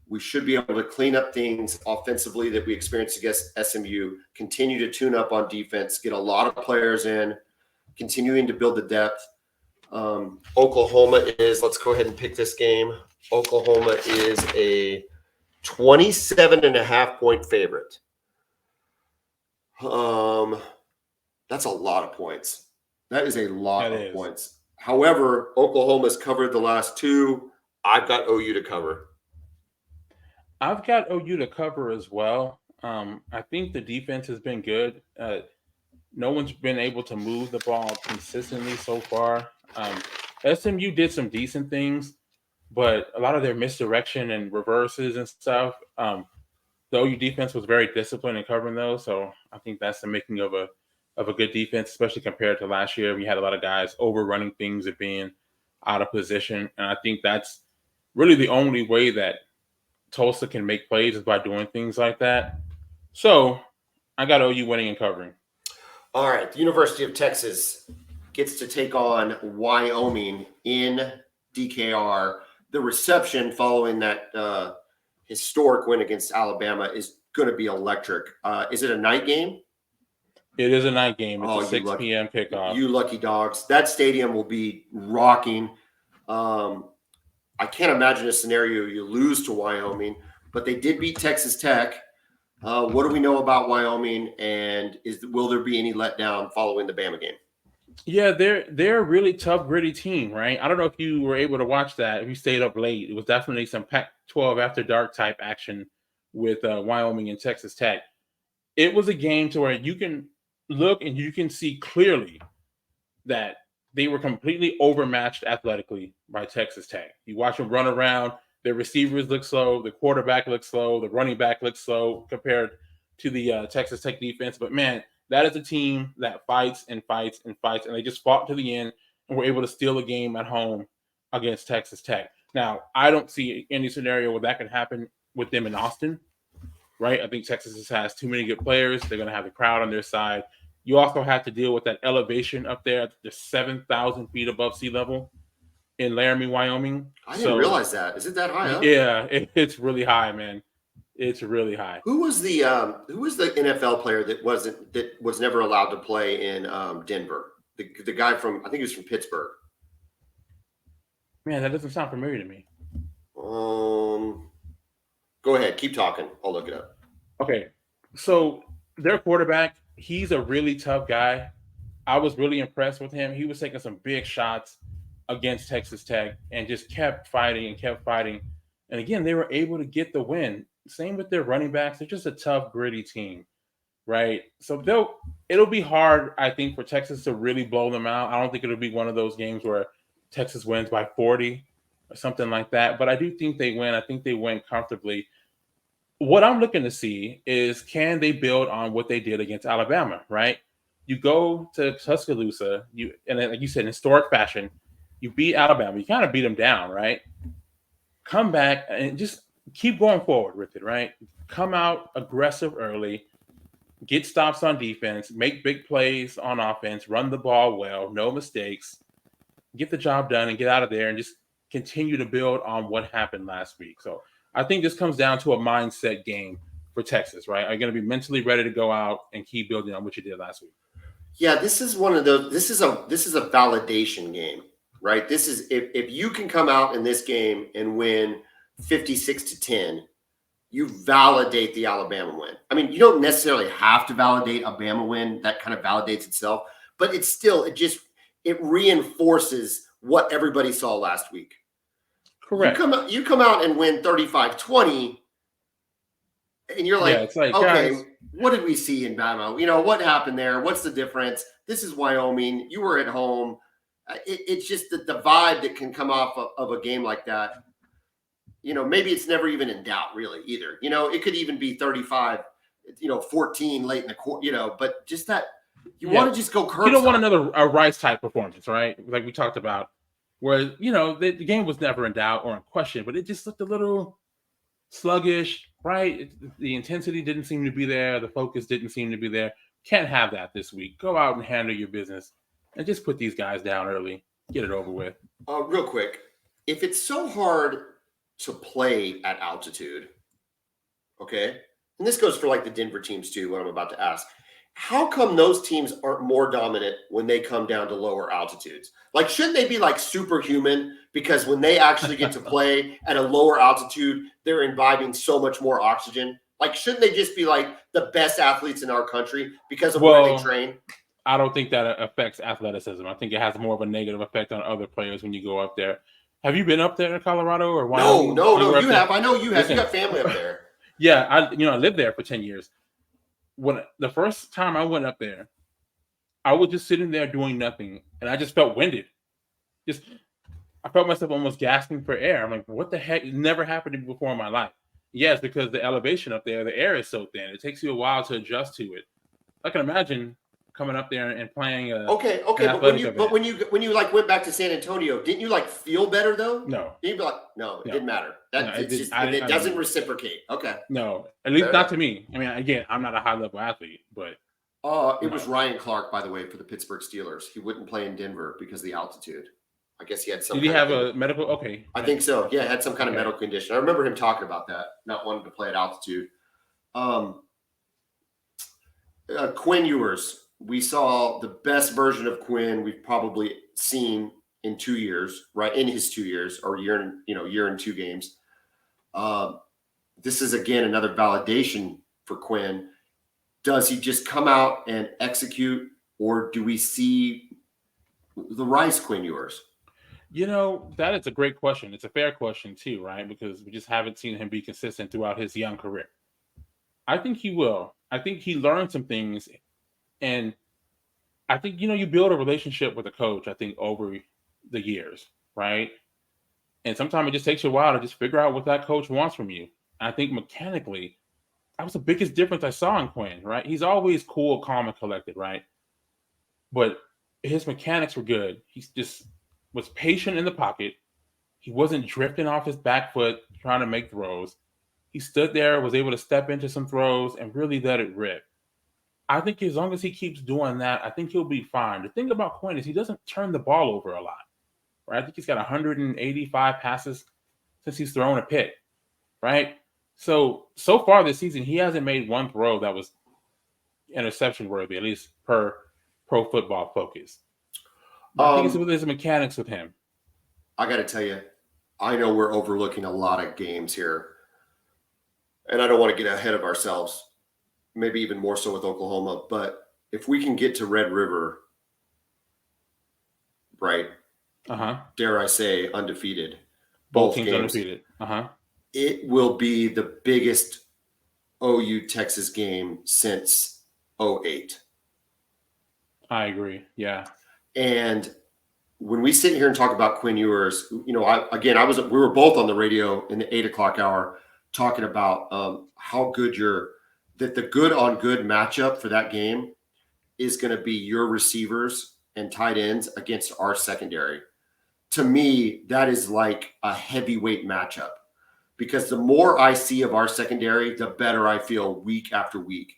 A: We should be able to clean up things offensively that we experienced against SMU, continue to tune up on defense, get a lot of players in, continuing to build the depth. Oklahoma is, let's go ahead and pick this game. Oklahoma is a 27.5 point favorite. That's a lot of points. That is a lot of points. However, Oklahoma's covered the last 2. I've got OU to cover.
B: I've got OU to cover as well. I think the defense has been good. No one's been able to move the ball consistently so far. SMU did some decent things, but a lot of their misdirection and reverses and stuff. The OU defense was very disciplined in covering those, so I think that's the making of a good defense, especially compared to last year. We had a lot of guys overrunning things and being out of position, and I think that's really the only way that Tulsa can make plays is by doing things like that. So I got OU winning and covering.
A: All right, the University of Texas gets to take on Wyoming in DKR. The reception following that historic win against Alabama is going to be electric. Is it a night game?
B: It is a night game. It's a 6 p.m. kickoff.
A: You lucky dogs. That stadium will be rocking. I can't imagine a scenario you lose to Wyoming, but they did beat Texas Tech. What do we know about Wyoming, and will there be any letdown following the Bama game?
B: Yeah, they're a really tough, gritty team, right? I don't know if you were able to watch that. If you stayed up late, it was definitely some Pac-12 after dark type action with Wyoming and Texas Tech. It was a game to where you can look and you can see clearly that they were completely overmatched athletically by Texas Tech. You watch them run around. Their receivers look slow. The quarterback looks slow. The running back looks slow compared to the Texas Tech defense. But, man, that is a team that fights and fights and fights. And they just fought to the end and were able to steal a game at home against Texas Tech. Now, I don't see any scenario where that can happen with them in Austin, right? I think Texas has too many good players. They're going to have the crowd on their side. You also have to deal with that elevation up there at the 7,000 feet above sea level in Laramie, Wyoming.
A: I didn't realize that. Is it that high up?
B: Yeah, it's really high, man. It's really high.
A: Who was the NFL player that was never allowed to play in Denver? The guy from, I think he was from Pittsburgh.
B: Man, that doesn't sound familiar to me.
A: Go ahead, keep talking. I'll look it up.
B: Okay, so their quarterback, he's a really tough guy. I was really impressed with him. He was taking some big shots against Texas Tech and just kept fighting and kept fighting. And again, they were able to get the win. Same with their running backs. They're just a tough, gritty team, right? So it'll be hard, I think, for Texas to really blow them out. I don't think it'll be one of those games where Texas wins by 40 or something like that. But I do think they win. I think they win comfortably. What I'm looking to see is, can they build on what they did against Alabama, right? You go to Tuscaloosa, and like you said, in historic fashion, you beat Alabama. You kind of beat them down, right? Come back and just keep going forward with it, right? Come out aggressive early, get stops on defense, make big plays on offense, run the ball well, no mistakes, get the job done and get out of there and just continue to build on what happened last week. So I think this comes down to a mindset game for Texas, right? Are you going to be mentally ready to go out and keep building on what you did last week?
A: Yeah, this is one of those. This is a validation game, right? This is if you can come out in this game and win 56-10, you validate the Alabama win. I mean, you don't necessarily have to validate a Bama win. That kind of validates itself, but it's still, it reinforces what everybody saw last week.
B: Correct.
A: You come out and win 35-20, and you're like,
B: it's like,
A: okay,
B: guys,
A: what did we see in Bama? You know, what happened there? What's the difference? This is Wyoming. You were at home. It's just the vibe that can come off of a game like that. You know, maybe it's never even in doubt, really, either. You know, it could even be 35, 14 late in the quarter, but just that you want to just go curve.
B: You don't want another Rice type performance, right? Like we talked about, where, the game was never in doubt or in question, but it just looked a little sluggish, right? The intensity didn't seem to be there. The focus didn't seem to be there. Can't have that this week. Go out and handle your business and just put these guys down early. Get it over with.
A: Real quick, if it's so hard to play at altitude, okay, and this goes for like the Denver teams too, what I'm about to ask, how come those teams aren't more dominant when they come down to lower altitudes? Like, shouldn't they be like superhuman? Because when they actually get to play at a lower altitude, they're imbibing so much more oxygen. Like, shouldn't they just be like the best athletes in our country because of where they train?
B: I don't think that affects athleticism. I think it has more of a negative effect on other players when you go up there. Have you been up there in Colorado or Wyoming?
A: No, you have. I know you have. Listen, you got family up there.
B: Yeah, I lived there for 10 years. When the first time I went up there, I was just sitting there doing nothing, and I just felt winded. I felt myself almost gasping for air. I'm like, what the heck? It never happened to me before in my life. Yes, because the elevation up there, the air is so thin. It takes you a while to adjust to it. I can imagine coming up there and playing.
A: Okay. But when you like went back to San Antonio, didn't you like feel better though?
B: No.
A: Didn't you be like, no, it didn't matter. It doesn't reciprocate. Okay.
B: No, at least not to me. I mean, again, I'm not a high level athlete, but.
A: It was Ryan Clark, by the way, for the Pittsburgh Steelers. He wouldn't play in Denver because of the altitude. I guess he had some.
B: Did he have a medical? Okay.
A: I think so. Yeah, had some kind of medical condition. I remember him talking about that, not wanting to play at altitude. Quinn Ewers. We saw the best version of Quinn we've probably seen in 2 years, right? In his 2 years or year and 2 games. This is again another validation for Quinn. Does he just come out and execute, or do we see the Rice Quinn Ewers?
B: That is a great question. It's a fair question too, right? Because we just haven't seen him be consistent throughout his young career. I think he will. I think he learned some things. And I think, you build a relationship with a coach, I think, over the years, right? And sometimes it just takes you a while to just figure out what that coach wants from you. I think mechanically, that was the biggest difference I saw in Quinn, right? He's always cool, calm, and collected, right? But his mechanics were good. He just was patient in the pocket. He wasn't drifting off his back foot trying to make throws. He stood there, was able to step into some throws and really let it rip. I think as long as he keeps doing that, I think he'll be fine. The thing about Quinn is he doesn't turn the ball over a lot, right? I think he's got 185 passes since he's thrown a pick, right? So far this season, he hasn't made one throw that was interception worthy, at least per Pro Football Focus. I think it's with his mechanics with him.
A: I got to tell you, I know we're overlooking a lot of games here, and I don't want to get ahead of ourselves, maybe even more so with Oklahoma, but if we can get to Red River, right, dare I say undefeated, both
B: teams
A: games,
B: undefeated.
A: It will be the biggest OU Texas game since 2008.
B: I agree. Yeah.
A: And when we sit here and talk about Quinn Ewers, we were both on the radio in the 8:00 hour talking about how good the good on good matchup for that game is going to be your receivers and tight ends against our secondary. To me, that is like a heavyweight matchup. Because the more I see of our secondary, the better I feel week after week.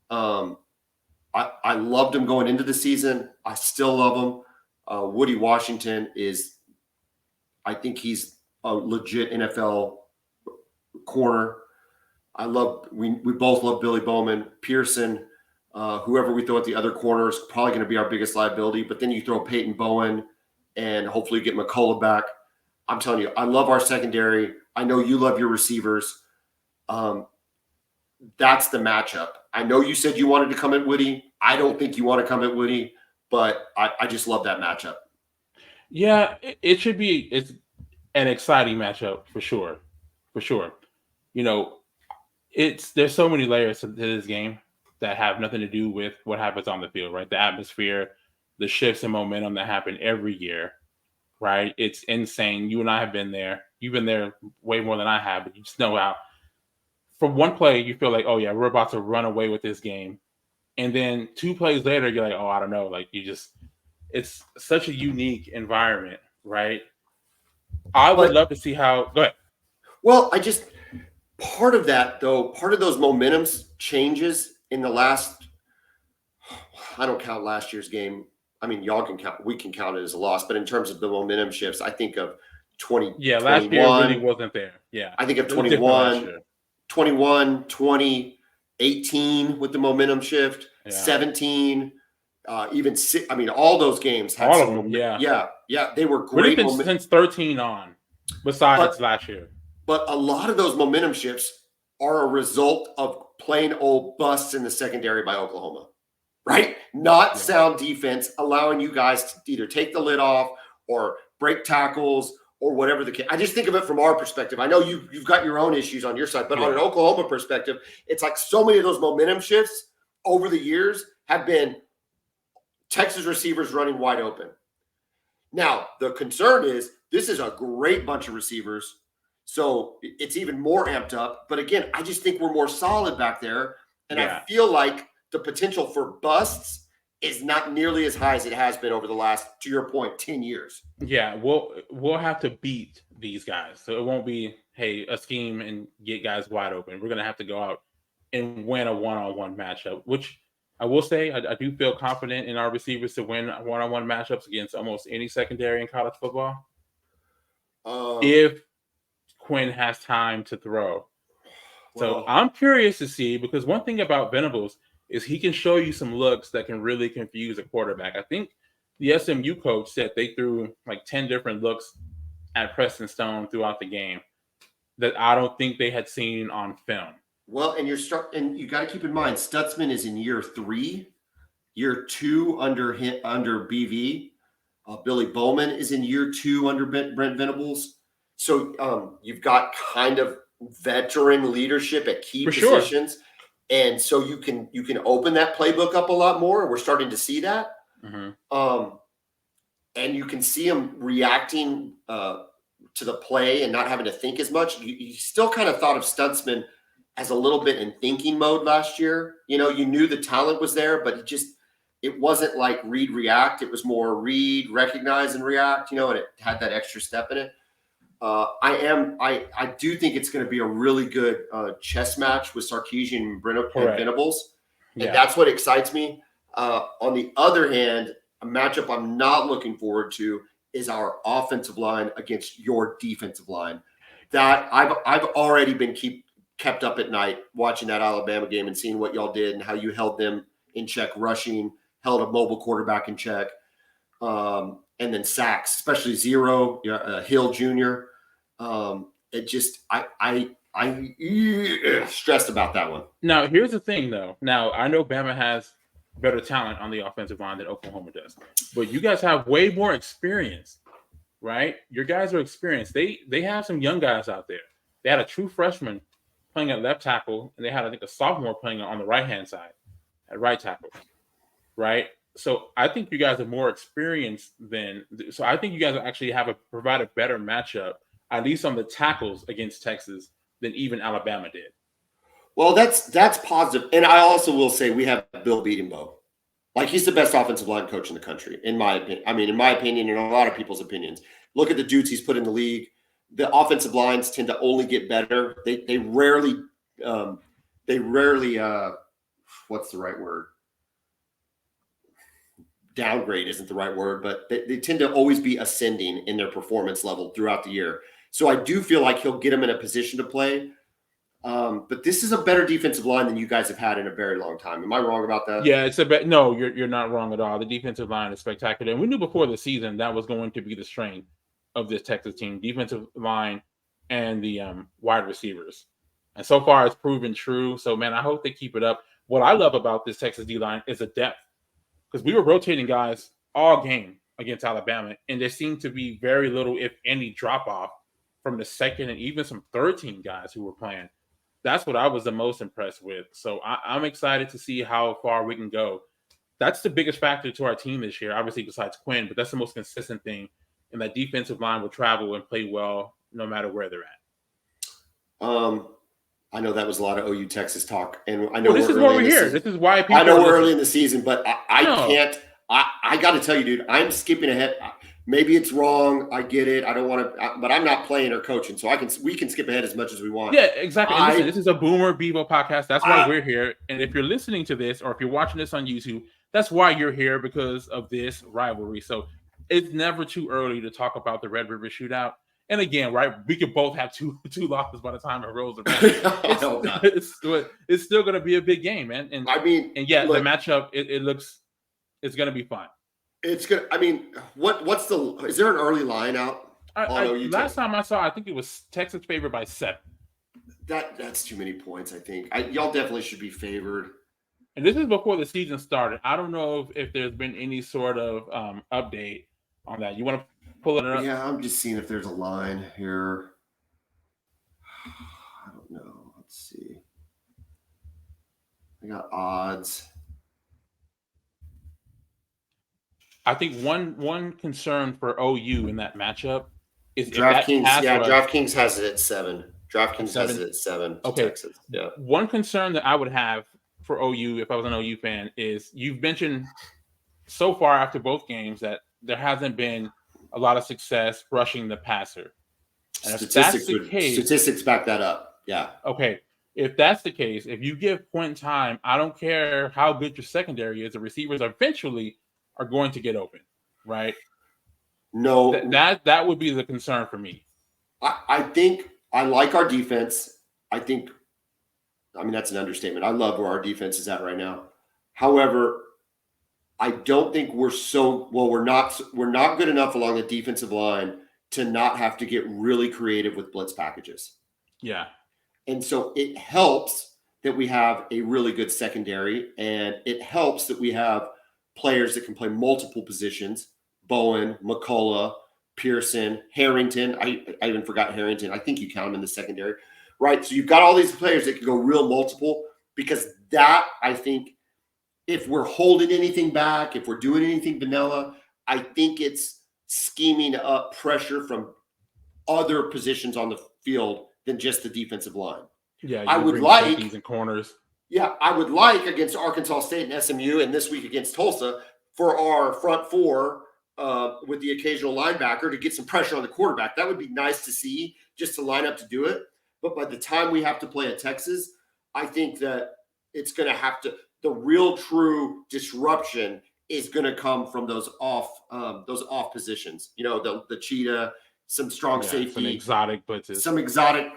A: I loved him going into the season. I still love him. Woody Washington I think he's a legit NFL corner. We both love Billy Bowman. Pearson, whoever we throw at the other corner is probably going to be our biggest liability. But then you throw Peyton Bowen and hopefully get McCullough back. I'm telling you, I love our secondary. I know you love your receivers. That's the matchup. I know you said you wanted to come at Woody. I don't think you want to come at Woody, but I just love that matchup.
B: Yeah, it should be. It's an exciting matchup for sure. For sure. You know, there's so many layers to this game that have nothing to do with what happens on the field, right? The atmosphere, the shifts in momentum that happen every year, right? It's insane. You and I have been there. You've been there way more than I have, but you just know how from one play you feel like, oh yeah, we're about to run away with this game. And then 2 plays later, you're like, oh, I don't know. Like it's such a unique environment, right? I would love to see how. Go ahead.
A: Well, part of that though, part of those momentums changes in the last. I don't count last year's game. I mean, y'all can count. We can count it as a loss, but in terms of the momentum shifts, I think of 20.
B: Yeah, last year really wasn't there. Yeah,
A: I think of 21, 20, 18 with the momentum shift, 17. Even I mean, all those games had
B: all of them. Yeah,
A: they were great.
B: Really since 13 on, besides last year.
A: But a lot of those momentum shifts are a result of plain old busts in the secondary by Oklahoma, right? Not sound defense, allowing you guys to either take the lid off or break tackles or whatever the case. I just think of it from our perspective. I know you've got your own issues on your side, but on an Oklahoma perspective, it's like so many of those momentum shifts over the years have been Texas receivers running wide open. Now, the concern is this is a great bunch of receivers, so it's even more amped up. But again, I just think we're more solid back there, and I feel like the potential for busts is not nearly as high as it has been over the last, to your point, 10 years.
B: Yeah, we'll have to beat these guys. So it won't be, hey, a scheme and get guys wide open. We're going to have to go out and win a one-on-one matchup, which I will say I do feel confident in our receivers to win one-on-one matchups against almost any secondary in college football. If Quinn has time to throw. So I'm curious to see, because one thing about Venables is he can show you some looks that can really confuse a quarterback. I think the SMU coach said they threw like 10 different looks at Preston Stone throughout the game that I don't think they had seen on film.
A: Well, and you got to keep in mind, Stutzman is in year 3, year 2 under BV. Billy Bowman is in year 2 under Brent Venables. So you've got kind of veteran leadership at key positions. Sure. And so you can open that playbook up a lot more. We're starting to see that. Mm-hmm. And you can see him reacting to the play and not having to think as much. You still kind of thought of Stutzman as a little bit in thinking mode last year. You know, you knew the talent was there, but it wasn't like read, react. It was more read, recognize, and react, you know, and it had that extra step in it. I do think it's going to be a really good chess match with Sarkisian and Venables. And that's what excites me. On the other hand, a matchup I'm not looking forward to is our offensive line against your defensive line. That I've already been kept up at night watching that Alabama game and seeing what y'all did and how you held them in check rushing, held a mobile quarterback in check, and then sacks, especially Zero, Hill Jr. It just I stressed about that one.
B: Now here's the thing though. Now I know Bama has better talent on the offensive line than Oklahoma does, but you guys have way more experience, right? Your guys are experienced. They have some young guys out there. They had a true freshman playing at left tackle, and they had, I think, a sophomore playing on the right-hand side at right tackle, right? So I think you guys are more experienced so I think you guys actually provide a better matchup, at least on the tackles against Texas, than even Alabama did.
A: Well, that's positive. And I also will say we have Bill Beatingbow. Like, he's the best offensive line coach in the country, in my opinion. I mean, in my opinion and a lot of people's opinions. Look at the dudes he's put in the league. The offensive lines tend to only get better. They rarely what's the right word? Downgrade isn't the right word, but they tend to always be ascending in their performance level throughout the year. So I do feel like he'll get them in a position to play. But this is a better defensive line than you guys have had in a very long time. Am I wrong about that?
B: Yeah, no, you're not wrong at all. The defensive line is spectacular. And we knew before the season that was going to be the strength of this Texas team. Defensive line and the wide receivers. And so far, it's proven true. So, man, I hope they keep it up. What I love about this Texas D-line is the depth, because we were rotating guys all game against Alabama, and there seemed to be very little, if any, drop-off from the second and even some third-team guys who were playing. That's what I was the most impressed with. So I'm excited to see how far we can go. That's the biggest factor to our team this year, obviously, besides Quinn, but that's the most consistent thing. And that defensive line will travel and play well no matter where they're at.
A: I know that was a lot of OU Texas talk, and I know
B: this is why we're here. This is why people.
A: I know we're early in the season, but I can't. I got to tell you, dude, I'm skipping ahead. Maybe it's wrong. I get it. I don't want to, but I'm not playing or coaching, so we can skip ahead as much as we want.
B: Yeah, exactly. And listen, this is a Boomer Bevo podcast. That's why we're here. And if you're listening to this, or if you're watching this on YouTube, that's why you're here, because of this rivalry. So it's never too early to talk about the Red River Shootout. And again, right, we could both have two losses by the time it rolls around. It's still going to be a big game, man. And
A: I mean,
B: and yeah, look, the matchup it's going to be fun.
A: It's good. I mean, is there an early line out?
B: Last time I saw, I think it was Texas favored by 7.
A: That's too many points. I think y'all definitely should be favored.
B: And this is before the season started. I don't know if there's been any sort of update on that. You want to pull it up?
A: Yeah, I'm just seeing if there's a line here. I don't know. Let's see. I got odds.
B: I think one concern for OU in that matchup is
A: DraftKings. DraftKings has it at 7. DraftKings has it at 7.
B: Okay.
A: Texas. Yeah.
B: One concern that I would have for OU, if I was an OU fan, is you've mentioned so far after both games that there hasn't been a lot of success rushing the passer. And
A: statistics back that up. Yeah.
B: Okay. If that's the case, if you give Quentin time, I don't care how good your secondary is, the receivers eventually are going to get open, right?
A: No.
B: That would be the concern for me.
A: I think I like our defense. I mean, that's an understatement. I love where our defense is at right now. However, I don't think we're not good enough along the defensive line to not have to get really creative with blitz packages.
B: Yeah.
A: And so it helps that we have a really good secondary, and it helps that we have players that can play multiple positions. Bowen, McCullough, Pearson, Harrington. I even forgot Harrington. I think you count him in the secondary, right? So you've got all these players that can go real multiple, because that, I think, if we're holding anything back, if we're doing anything vanilla, I think it's scheming up pressure from other positions on the field than just the defensive line.
B: Yeah,
A: I would like
B: and corners.
A: Yeah, I would like against Arkansas State and SMU, and this week against Tulsa, for our front four with the occasional linebacker to get some pressure on the quarterback. That would be nice to see, just to line up to do it. But by the time we have to play at Texas, I think that it's going to have to. The real true disruption is going to come from those off positions. You know, the cheetah, some strong safety,
B: some exotic blitzes,
A: some exotic.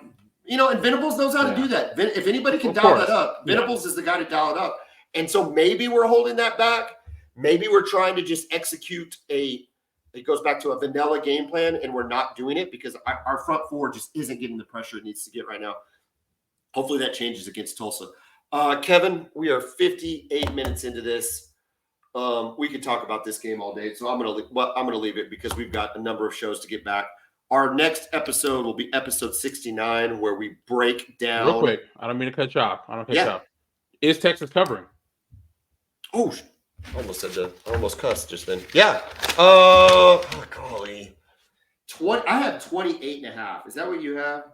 A: You know, and Venables knows how to do that. If anybody can dial that up, Venables is the guy to dial it up. And so maybe we're holding that back. Maybe we're trying to just execute it goes back to a vanilla game plan, and we're not doing it because our front four just isn't getting the pressure it needs to get right now. Hopefully that changes against Tulsa. Kevin, we are 58 minutes into this. We could talk about this game all day, so I'm gonna leave it because we've got a number of shows to get back. Our next episode will be episode 69, where we break down.
B: Real quick, I don't mean to cut you off. Is Texas covering?
A: Oh, almost cussed just then. Yeah. Oh, golly. I have 28.5. Is that what you have?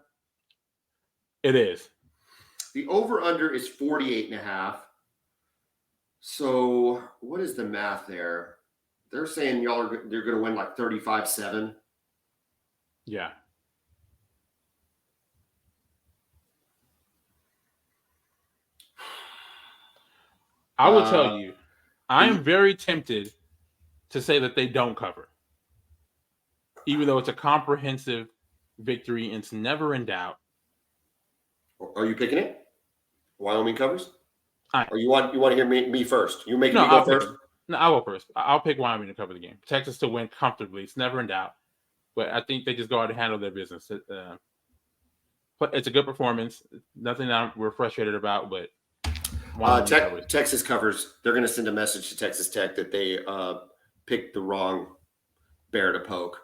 B: It is.
A: The over-under is 48.5. So what is the math there? They're saying they're going to win like 35-7.
B: Yeah. I will tell you, I'm very tempted to say that they don't cover. Even though it's a comprehensive victory and it's never in doubt.
A: Are you picking it? Wyoming covers? Or you want to hear me first? You're making me go first?
B: No, I'll go first. I'll pick Wyoming to cover the game. Texas to win comfortably. It's never in doubt. But I think they just go out and handle their business. it's a good performance. Nothing that we're frustrated about, but
A: Texas covers. They're going to send a message to Texas Tech that they picked the wrong bear to poke.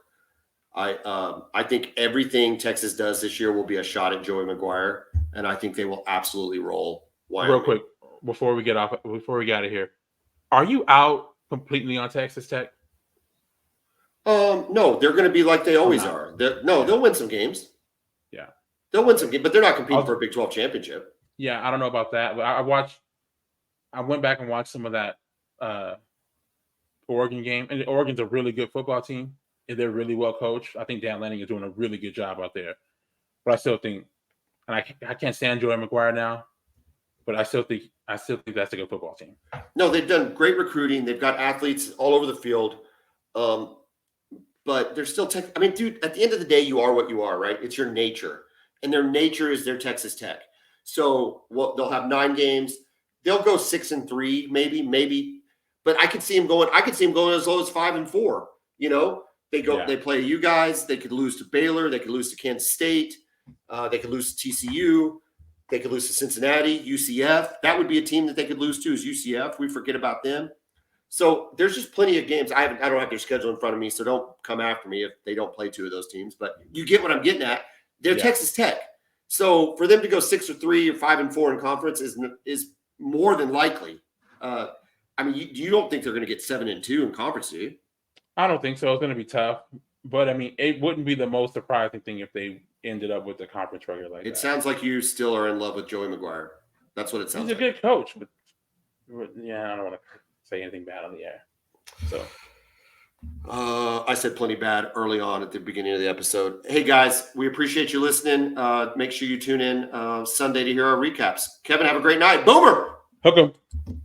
A: I think everything Texas does this year will be a shot at Joey McGuire, and I think they will absolutely roll Wyoming.
B: Real quick, before we get out of here, are you out completely on Texas Tech?
A: No, they're going to be like they always are. They'll win some games.
B: Yeah,
A: they'll win some games, but they're not competing for a Big 12 championship.
B: Yeah, I don't know about that, but I went back and watched some of that Oregon game, and Oregon's a really good football team. And they're really well coached. I think Dan Lanning is doing a really good job out there. But I still think, and I can't stand Joey McGuire now, but I still think that's a good football team.
A: No, they've done great recruiting. They've got athletes all over the field. But they're still I mean, dude, at the end of the day, you are what you are, right? It's your nature. And their nature is their Texas Tech. So they'll have 9 games. They'll go 6-3, maybe. But I could see them going as low as 5-4, you know? They play you guys. They could lose to Baylor. They could lose to Kansas State. They could lose to TCU. They could lose to Cincinnati, UCF. That would be a team that they could lose to is UCF. We forget about them. So there's just plenty of games. I don't have their schedule in front of me, so don't come after me if they don't play 2 of those teams. But you get what I'm getting at. They're Texas Tech. So for them to go 6-3 or 5-4 in conference is more than likely. I mean, you don't think they're going to get 7-2 in conference, do you?
B: I don't think so. It's going to be tough. But, I mean, it wouldn't be the most surprising thing if they ended up with the conference record like that.
A: It sounds like you still are in love with Joey McGuire. That's what it sounds like.
B: He's a good coach. But, yeah, I don't want to say anything bad on the air. So
A: I said plenty bad early on at the beginning of the episode. Hey, guys, we appreciate you listening. Make sure you tune in Sunday to hear our recaps. Kevin, have a great night. Boomer!
B: Hook 'em.